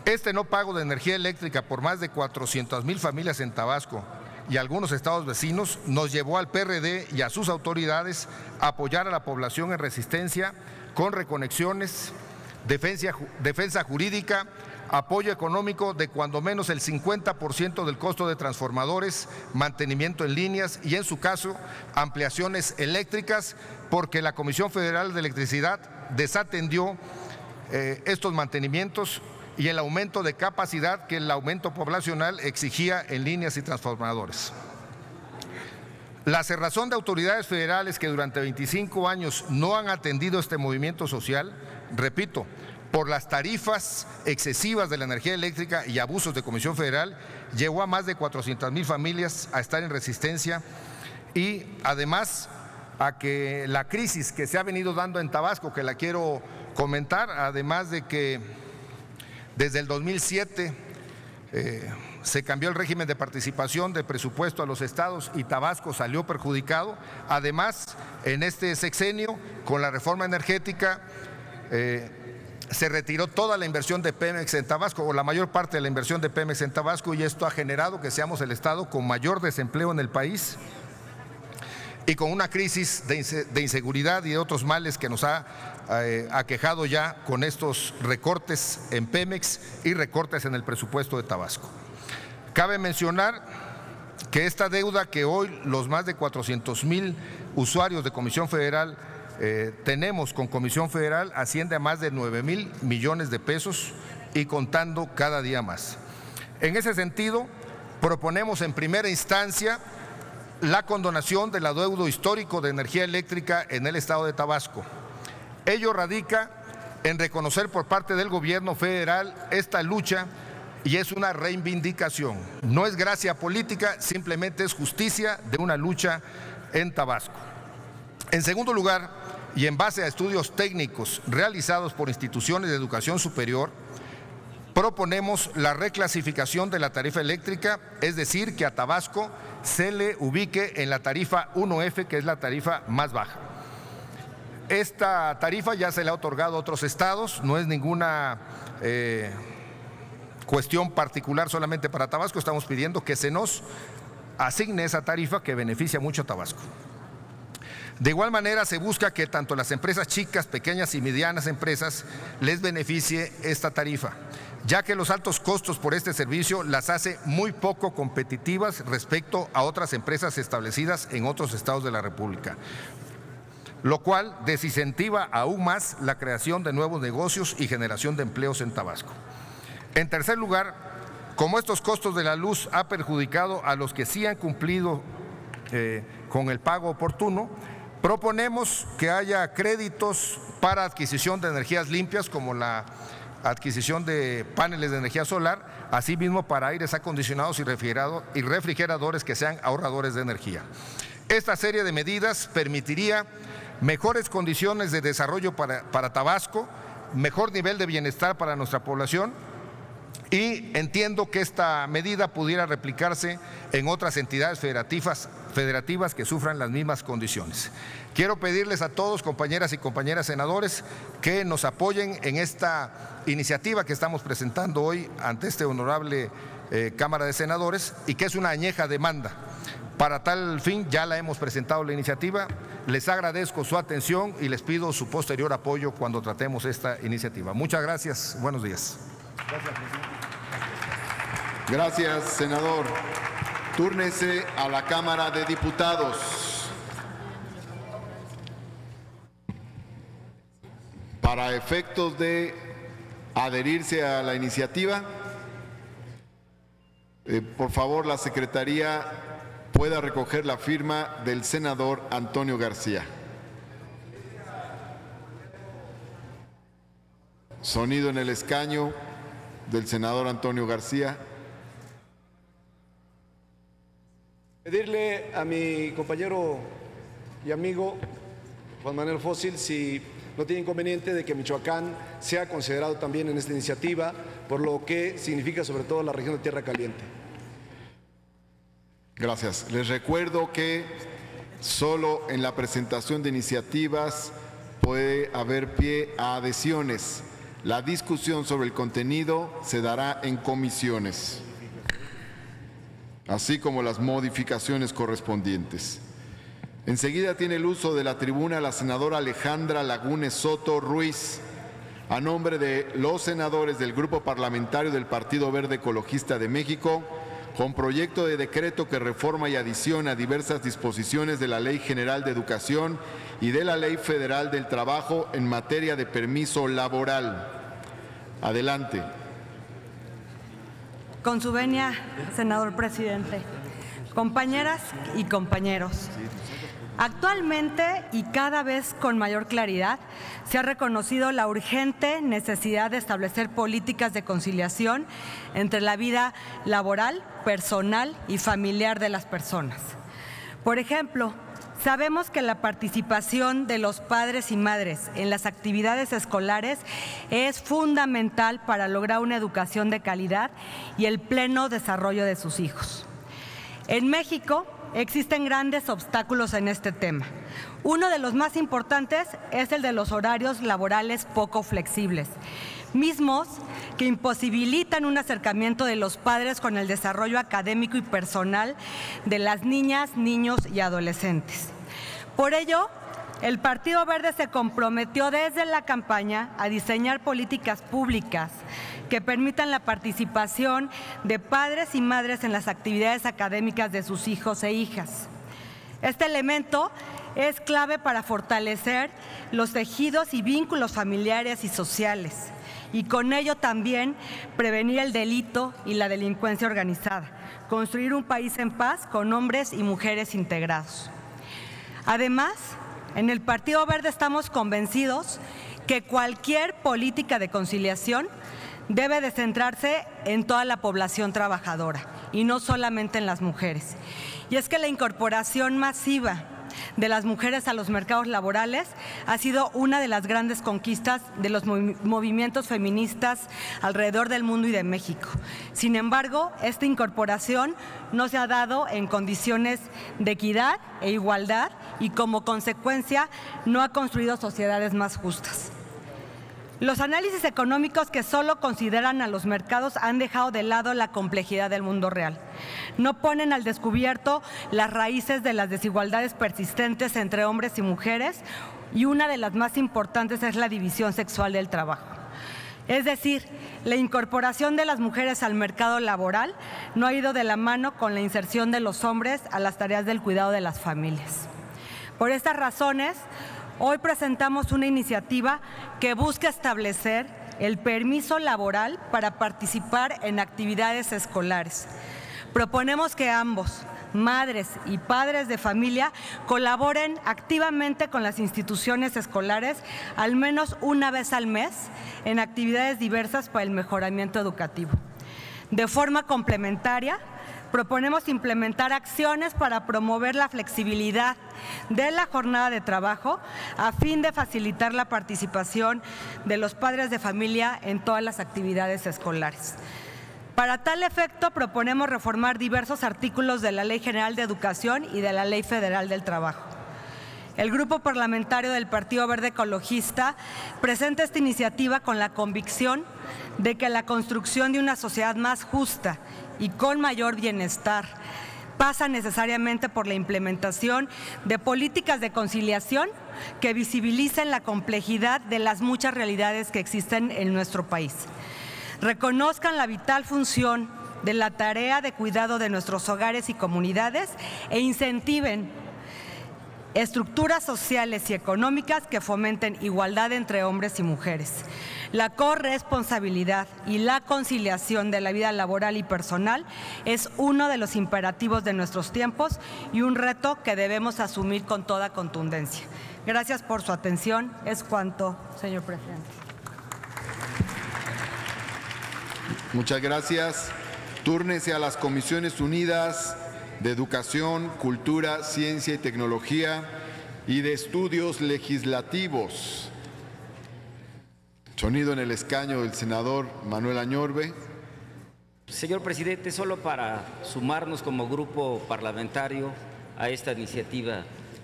Este no pago de energía eléctrica por más de 400,000 familias en Tabasco y algunos estados vecinos nos llevó al PRD y a sus autoridades a apoyar a la población en resistencia con reconexiones, defensa jurídica, apoyo económico de cuando menos el 50% del costo de transformadores, mantenimiento en líneas y en su caso ampliaciones eléctricas, porque la Comisión Federal de Electricidad desatendió estos mantenimientos y el aumento de capacidad que el aumento poblacional exigía en líneas y transformadores. La cerrazón de autoridades federales que durante 25 años no han atendido este movimiento social, repito, por las tarifas excesivas de la energía eléctrica y abusos de Comisión Federal, llevó a más de 400,000 familias a estar en resistencia y además a que la crisis que se ha venido dando en Tabasco, que la quiero comentar, además de que desde el 2007 se cambió el régimen de participación de presupuesto a los estados y Tabasco salió perjudicado. Además, en este sexenio, con la reforma energética, se retiró toda la inversión de Pemex en Tabasco, o la mayor parte de la inversión de Pemex en Tabasco, y esto ha generado que seamos el estado con mayor desempleo en el país y con una crisis de inseguridad y de otros males que nos ha aquejado ya con estos recortes en Pemex y recortes en el presupuesto de Tabasco. Cabe mencionar que esta deuda que hoy los más de 400,000 usuarios de Comisión Federal tenemos con Comisión Federal asciende a más de 9,000 millones de pesos y contando cada día más. En ese sentido, proponemos en primera instancia la condonación del adeudo histórico de energía eléctrica en el estado de Tabasco. Ello radica en reconocer por parte del gobierno federal esta lucha y es una reivindicación. No es gracia política, simplemente es justicia de una lucha en Tabasco. En segundo lugar, y en base a estudios técnicos realizados por instituciones de educación superior, proponemos la reclasificación de la tarifa eléctrica, es decir, que a Tabasco se le ubique en la tarifa 1F, que es la tarifa más baja. Esta tarifa ya se le ha otorgado a otros estados, no es ninguna cuestión particular solamente para Tabasco, estamos pidiendo que se nos asigne esa tarifa que beneficia mucho a Tabasco. De igual manera se busca que tanto las empresas chicas, pequeñas y medianas empresas les beneficie esta tarifa, ya que los altos costos por este servicio las hace muy poco competitivas respecto a otras empresas establecidas en otros estados de la República, lo cual desincentiva aún más la creación de nuevos negocios y generación de empleos en Tabasco. En tercer lugar, como estos costos de la luz ha perjudicado a los que sí han cumplido con el pago oportuno, proponemos que haya créditos para adquisición de energías limpias como la adquisición de paneles de energía solar, asimismo para aires acondicionados y refrigeradores que sean ahorradores de energía. Esta serie de medidas permitiría mejores condiciones de desarrollo para Tabasco, mejor nivel de bienestar para nuestra población y entiendo que esta medida pudiera replicarse en otras entidades federativas que sufran las mismas condiciones. Quiero pedirles a todos, compañeras y compañeros senadores, que nos apoyen en esta iniciativa que estamos presentando hoy ante este honorable Cámara de Senadores y que es una añeja demanda. Para tal fin ya la hemos presentado la iniciativa. Les agradezco su atención y les pido su posterior apoyo cuando tratemos esta iniciativa. Muchas gracias. Buenos días. Gracias, presidente. Gracias, senador. Túrnese a la Cámara de Diputados. Para efectos de adherirse a la iniciativa, por favor, la Secretaría pueda recoger la firma del senador Antonio García. Sonido en el escaño del senador Antonio García. Pedirle a mi compañero y amigo Juan Manuel Fósil si no tiene inconveniente de que Michoacán sea considerado también en esta iniciativa, por lo que significa sobre todo la región de Tierra Caliente. Gracias. Les recuerdo que solo en la presentación de iniciativas puede haber pie a adhesiones. La discusión sobre el contenido se dará en comisiones, así como las modificaciones correspondientes. Enseguida tiene el uso de la tribuna la senadora Alejandra Lagunes Soto Ruiz, a nombre de los senadores del Grupo Parlamentario del Partido Verde Ecologista de México, con proyecto de decreto que reforma y adiciona diversas disposiciones de la Ley General de Educación y de la Ley Federal del Trabajo en materia de permiso laboral. Adelante. Con su venia, senador presidente, compañeras y compañeros, actualmente y cada vez con mayor claridad se ha reconocido la urgente necesidad de establecer políticas de conciliación entre la vida laboral, personal y familiar de las personas. Por ejemplo, sabemos que la participación de los padres y madres en las actividades escolares es fundamental para lograr una educación de calidad y el pleno desarrollo de sus hijos. En México existen grandes obstáculos en este tema. Uno de los más importantes es el de los horarios laborales poco flexibles, mismos que imposibilitan un acercamiento de los padres con el desarrollo académico y personal de las niñas, niños y adolescentes. Por ello, el Partido Verde se comprometió desde la campaña a diseñar políticas públicas que permitan la participación de padres y madres en las actividades académicas de sus hijos e hijas. Este elemento es clave para fortalecer los tejidos y vínculos familiares y sociales, y con ello también prevenir el delito y la delincuencia organizada, construir un país en paz con hombres y mujeres integrados. Además, en el Partido Verde estamos convencidos que cualquier política de conciliación debe de centrarse en toda la población trabajadora y no solamente en las mujeres. Y es que la incorporación masiva de las mujeres a los mercados laborales ha sido una de las grandes conquistas de los movimientos feministas alrededor del mundo y de México. Sin embargo, esta incorporación no se ha dado en condiciones de equidad e igualdad y como consecuencia no ha construido sociedades más justas. Los análisis económicos que solo consideran a los mercados han dejado de lado la complejidad del mundo real. No ponen al descubierto las raíces de las desigualdades persistentes entre hombres y mujeres, y una de las más importantes es la división sexual del trabajo. Es decir, la incorporación de las mujeres al mercado laboral no ha ido de la mano con la inserción de los hombres a las tareas del cuidado de las familias. Por estas razones, hoy presentamos una iniciativa que busca establecer el permiso laboral para participar en actividades escolares. Proponemos que ambos, madres y padres de familia, colaboren activamente con las instituciones escolares al menos una vez al mes en actividades diversas para el mejoramiento educativo. De forma complementaria, proponemos implementar acciones para promover la flexibilidad de la jornada de trabajo a fin de facilitar la participación de los padres de familia en todas las actividades escolares. Para tal efecto, proponemos reformar diversos artículos de la Ley General de Educación y de la Ley Federal del Trabajo. El Grupo Parlamentario del Partido Verde Ecologista presenta esta iniciativa con la convicción de que la construcción de una sociedad más justa y con mayor bienestar pasa necesariamente por la implementación de políticas de conciliación que visibilicen la complejidad de las muchas realidades que existen en nuestro país. Reconozcan la vital función de la tarea de cuidado de nuestros hogares y comunidades e incentiven estructuras sociales y económicas que fomenten igualdad entre hombres y mujeres. La corresponsabilidad y la conciliación de la vida laboral y personal es uno de los imperativos de nuestros tiempos y un reto que debemos asumir con toda contundencia. Gracias por su atención. Es cuanto, señor presidente. Muchas gracias. Túrnese a las Comisiones Unidas de Educación, Cultura, Ciencia y Tecnología y de Estudios Legislativos. Sonido en el escaño del senador Manuel Añorbe. Señor presidente, solo para sumarnos como grupo parlamentario a esta iniciativa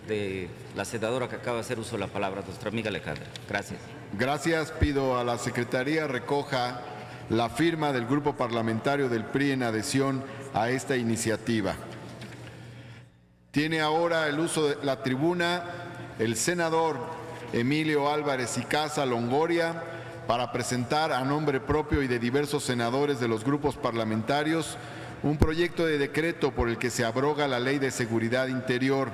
de la senadora que acaba de hacer uso de la palabra, nuestra amiga Alejandra. Gracias. Gracias. Pido a la Secretaría recoja la firma del grupo parlamentario del PRI en adhesión a esta iniciativa. Tiene ahora el uso de la tribuna el senador Emilio Álvarez y Casa Longoria para presentar a nombre propio y de diversos senadores de los grupos parlamentarios un proyecto de decreto por el que se abroga la Ley de Seguridad Interior.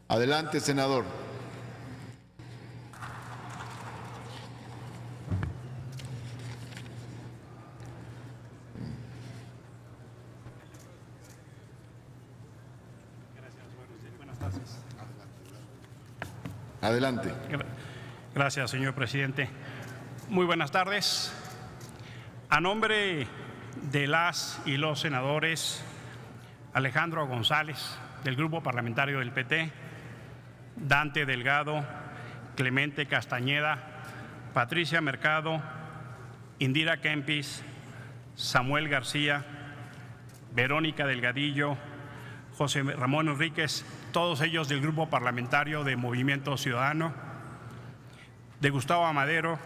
Adelante, senador. Adelante. Gracias, señor presidente. Muy buenas tardes. A nombre de las y los senadores Alejandro González, del Grupo Parlamentario del PT, Dante Delgado, Clemente Castañeda, Patricia Mercado, Indira Kempis, Samuel García, Verónica Delgadillo, José Ramón Enríquez, todos ellos del Grupo Parlamentario de Movimiento Ciudadano, de Gustavo Amadero,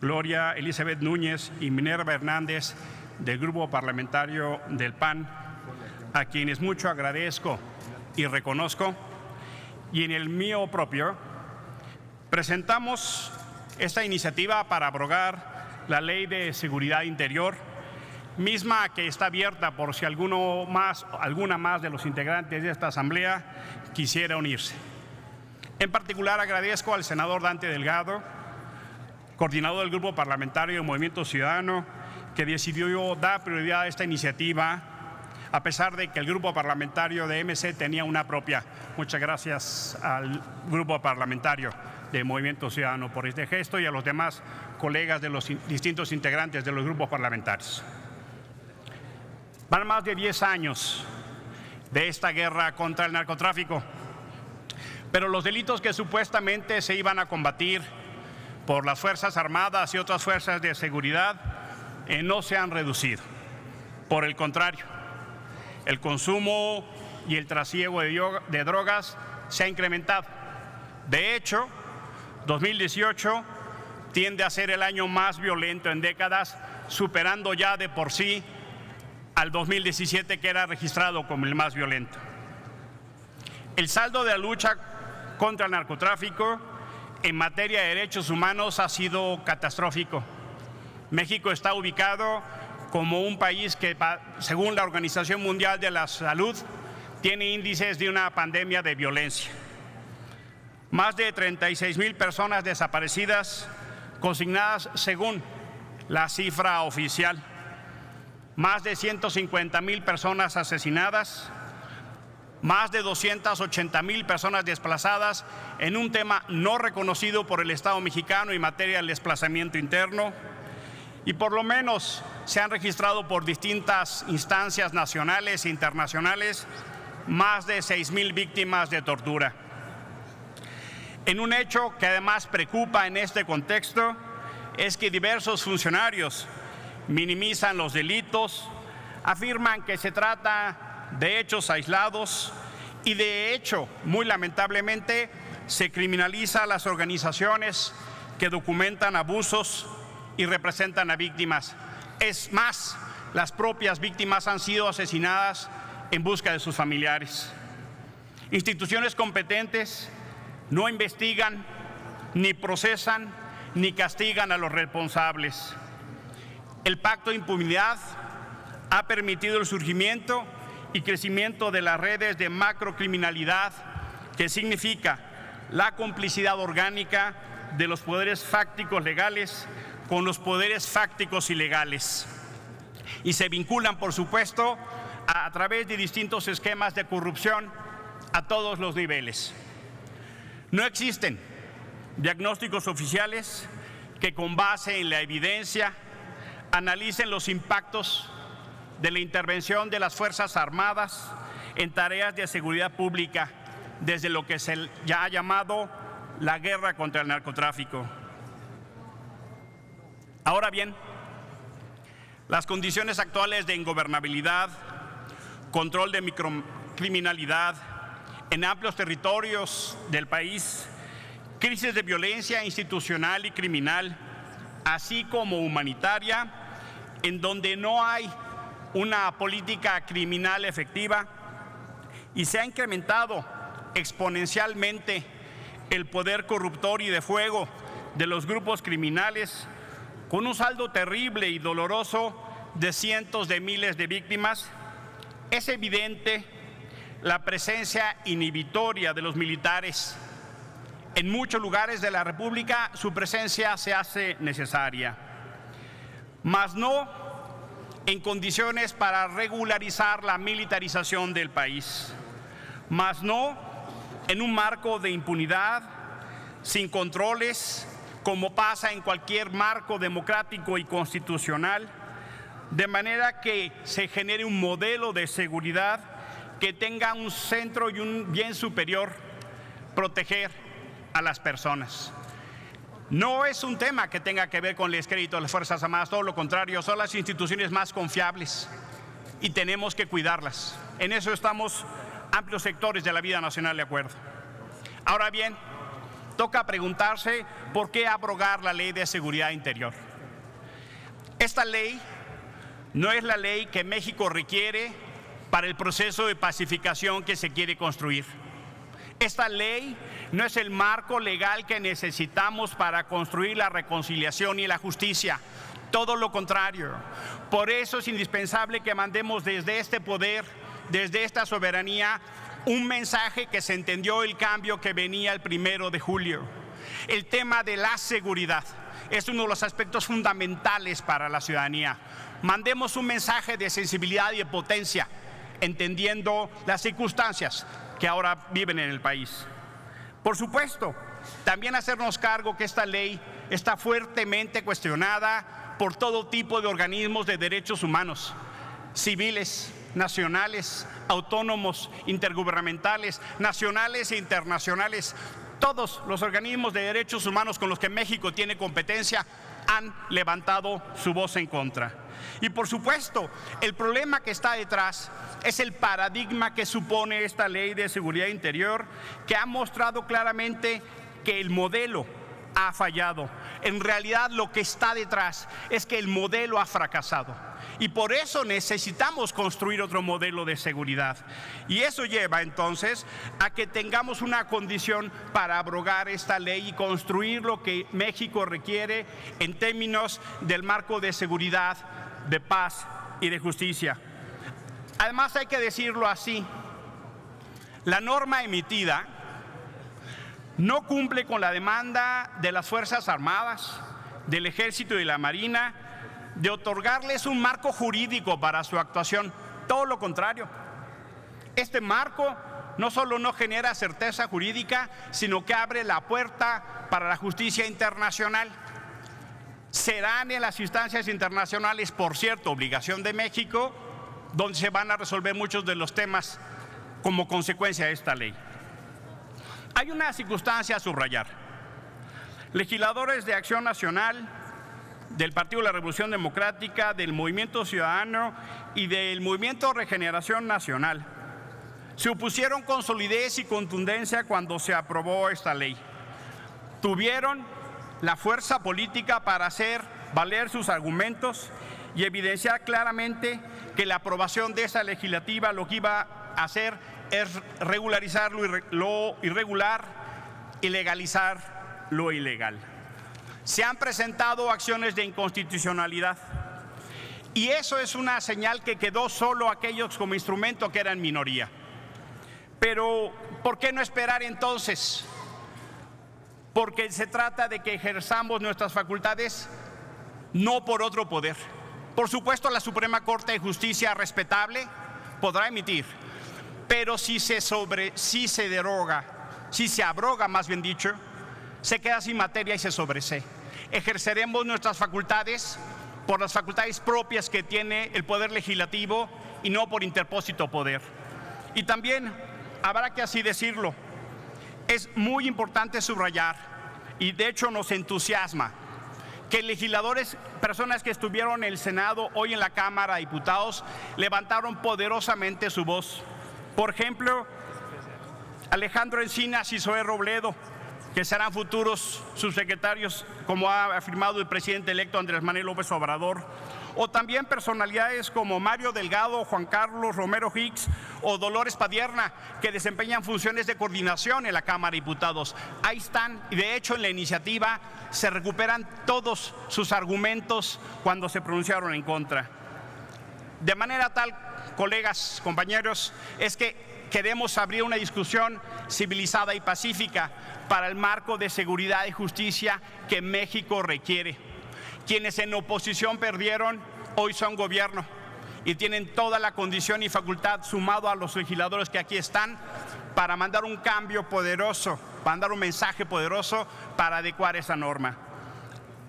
Gloria Elizabeth Núñez y Minerva Hernández del Grupo Parlamentario del PAN, a quienes mucho agradezco y reconozco y en el mío propio, presentamos esta iniciativa para abrogar la Ley de Seguridad Interior, misma que está abierta por si alguna más de los integrantes de esta Asamblea quisiera unirse. En particular, agradezco al senador Dante Delgado, coordinador del Grupo Parlamentario de Movimiento Ciudadano, que decidió dar prioridad a esta iniciativa, a pesar de que el Grupo Parlamentario de MC tenía una propia. Muchas gracias al Grupo Parlamentario de Movimiento Ciudadano por este gesto y a los demás colegas de los distintos integrantes de los grupos parlamentarios. Van más de 10 años de esta guerra contra el narcotráfico, pero los delitos que supuestamente se iban a combatir por las Fuerzas Armadas y otras fuerzas de seguridad no se han reducido. Por el contrario, el consumo y el trasiego de drogas se ha incrementado. De hecho, 2018 tiende a ser el año más violento en décadas, superando ya de por sí al 2017, que era registrado como el más violento. El saldo de la lucha contra el narcotráfico en materia de derechos humanos ha sido catastrófico. México está ubicado como un país que, según la Organización Mundial de la Salud, tiene índices de una pandemia de violencia. Más de 36,000 personas desaparecidas consignadas según la cifra oficial. Más de 150,000 personas asesinadas, más de 280,000 personas desplazadas en un tema no reconocido por el Estado mexicano en materia del desplazamiento interno, y por lo menos se han registrado por distintas instancias nacionales e internacionales más de 6,000 víctimas de tortura. En un hecho que además preocupa en este contexto es que diversos funcionarios minimizan los delitos, afirman que se trata de hechos aislados y de hecho, muy lamentablemente, se criminaliza a las organizaciones que documentan abusos y representan a víctimas. Es más, las propias víctimas han sido asesinadas en busca de sus familiares. Instituciones competentes no investigan, ni procesan, ni castigan a los responsables. El pacto de impunidad ha permitido el surgimiento y crecimiento de las redes de macrocriminalidad, que significa la complicidad orgánica de los poderes fácticos legales con los poderes fácticos ilegales. Y se vinculan, por supuesto, a través de distintos esquemas de corrupción a todos los niveles. No existen diagnósticos oficiales que, con base en la evidencia, analicen los impactos de la intervención de las Fuerzas Armadas en tareas de seguridad pública desde lo que se ya ha llamado la guerra contra el narcotráfico. Ahora bien, las condiciones actuales de ingobernabilidad, control de microcriminalidad en amplios territorios del país, crisis de violencia institucional y criminal, así como humanitaria, en donde no hay una política criminal efectiva, y se ha incrementado exponencialmente el poder corruptor y de fuego de los grupos criminales, con un saldo terrible y doloroso de cientos de miles de víctimas. Es evidente la presencia inhibitoria de los militares. En muchos lugares de la República su presencia se hace necesaria, mas no en condiciones para regularizar la militarización del país, mas no en un marco de impunidad, sin controles, como pasa en cualquier marco democrático y constitucional, de manera que se genere un modelo de seguridad que tenga un centro y un bien superior: proteger a las personas. No es un tema que tenga que ver con el descrédito de las Fuerzas Armadas, todo lo contrario, son las instituciones más confiables y tenemos que cuidarlas. En eso estamos amplios sectores de la vida nacional de acuerdo. Ahora bien, toca preguntarse por qué abrogar la Ley de Seguridad Interior. Esta ley no es la ley que México requiere para el proceso de pacificación que se quiere construir. Esta ley no es el marco legal que necesitamos para construir la reconciliación y la justicia. Todo lo contrario. Por eso es indispensable que mandemos desde este poder, desde esta soberanía, un mensaje que se entendió el cambio que venía el 1 de julio. El tema de la seguridad es uno de los aspectos fundamentales para la ciudadanía. Mandemos un mensaje de sensibilidad y de potencia, entendiendo las circunstancias que ahora viven en el país. Por supuesto, también hacernos cargo que esta ley está fuertemente cuestionada por todo tipo de organismos de derechos humanos, civiles, nacionales, autónomos, intergubernamentales, nacionales e internacionales. Todos los organismos de derechos humanos con los que México tiene competencia han levantado su voz en contra. Y por supuesto, el problema que está detrás es el paradigma que supone esta ley de seguridad interior, que ha mostrado claramente que el modelo ha fallado. En realidad, lo que está detrás es que el modelo ha fracasado. Y por eso necesitamos construir otro modelo de seguridad. Y eso lleva entonces a que tengamos una condición para abrogar esta ley y construir lo que México requiere en términos del marco de seguridad, de paz y de justicia. Además, hay que decirlo así, la norma emitida no cumple con la demanda de las Fuerzas Armadas, del Ejército y de la Marina de otorgarles un marco jurídico para su actuación. Todo lo contrario. Este marco no solo no genera certeza jurídica, sino que abre la puerta para la justicia internacional. Serán en las instancias internacionales, por cierto, obligación de México, donde se van a resolver muchos de los temas como consecuencia de esta ley. Hay una circunstancia a subrayar. Legisladores de Acción Nacional, del Partido de la Revolución Democrática, del Movimiento Ciudadano y del Movimiento Regeneración Nacional se opusieron con solidez y contundencia cuando se aprobó esta ley. Tuvieron la fuerza política para hacer valer sus argumentos y evidenciar claramente que la aprobación de esa legislativa lo que iba a hacer es regularizar lo irregular y legalizar lo ilegal. Se han presentado acciones de inconstitucionalidad y eso es una señal que quedó solo aquellos como instrumento que eran minoría. Pero, ¿por qué no esperar entonces? Porque se trata de que ejerzamos nuestras facultades no por otro poder. Por supuesto, la Suprema Corte de Justicia, respetable, podrá emitir, pero si se abroga, más bien dicho, se queda sin materia y se sobresee. Ejerceremos nuestras facultades por las facultades propias que tiene el Poder Legislativo y no por interpósito poder. Y también habrá que así decirlo, es muy importante subrayar, y de hecho nos entusiasma, que legisladores, personas que estuvieron en el Senado, hoy en la Cámara de Diputados, levantaron poderosamente su voz. Por ejemplo, Alejandro Encinas y Zoé Robledo, que serán futuros subsecretarios, como ha afirmado el presidente electo Andrés Manuel López Obrador, o también personalidades como Mario Delgado, Juan Carlos Romero Hicks o Dolores Padierna, que desempeñan funciones de coordinación en la Cámara de Diputados. Ahí están, y de hecho en la iniciativa se recuperan todos sus argumentos cuando se pronunciaron en contra. De manera tal, colegas, compañeros, es que queremos abrir una discusión civilizada y pacífica para el marco de seguridad y justicia que México requiere. Quienes en oposición perdieron, hoy son gobierno y tienen toda la condición y facultad, sumado a los legisladores que aquí están, para mandar un cambio poderoso, para mandar un mensaje poderoso para adecuar esa norma.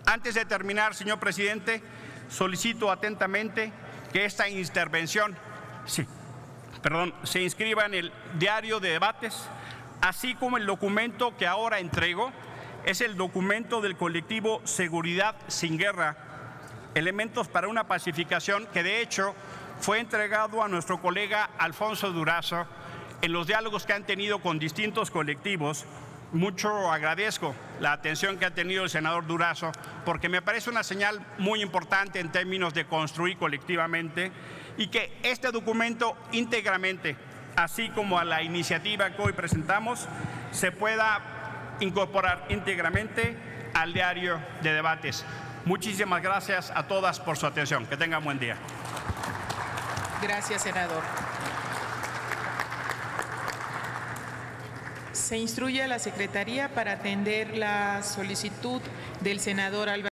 Antes de terminar, señor presidente, solicito atentamente que esta intervención se inscriba en el diario de debates, así como el documento que ahora entrego. Es el documento del colectivo Seguridad sin Guerra, elementos para una pacificación, que de hecho fue entregado a nuestro colega Alfonso Durazo en los diálogos que han tenido con distintos colectivos. Mucho agradezco la atención que ha tenido el senador Durazo, porque me parece una señal muy importante en términos de construir colectivamente, y que este documento íntegramente así como a la iniciativa que hoy presentamos, se pueda incorporar íntegramente al diario de debates. Muchísimas gracias a todas por su atención. Que tengan buen día. Gracias, senador. Se instruye a la Secretaría para atender la solicitud del senador Álvaro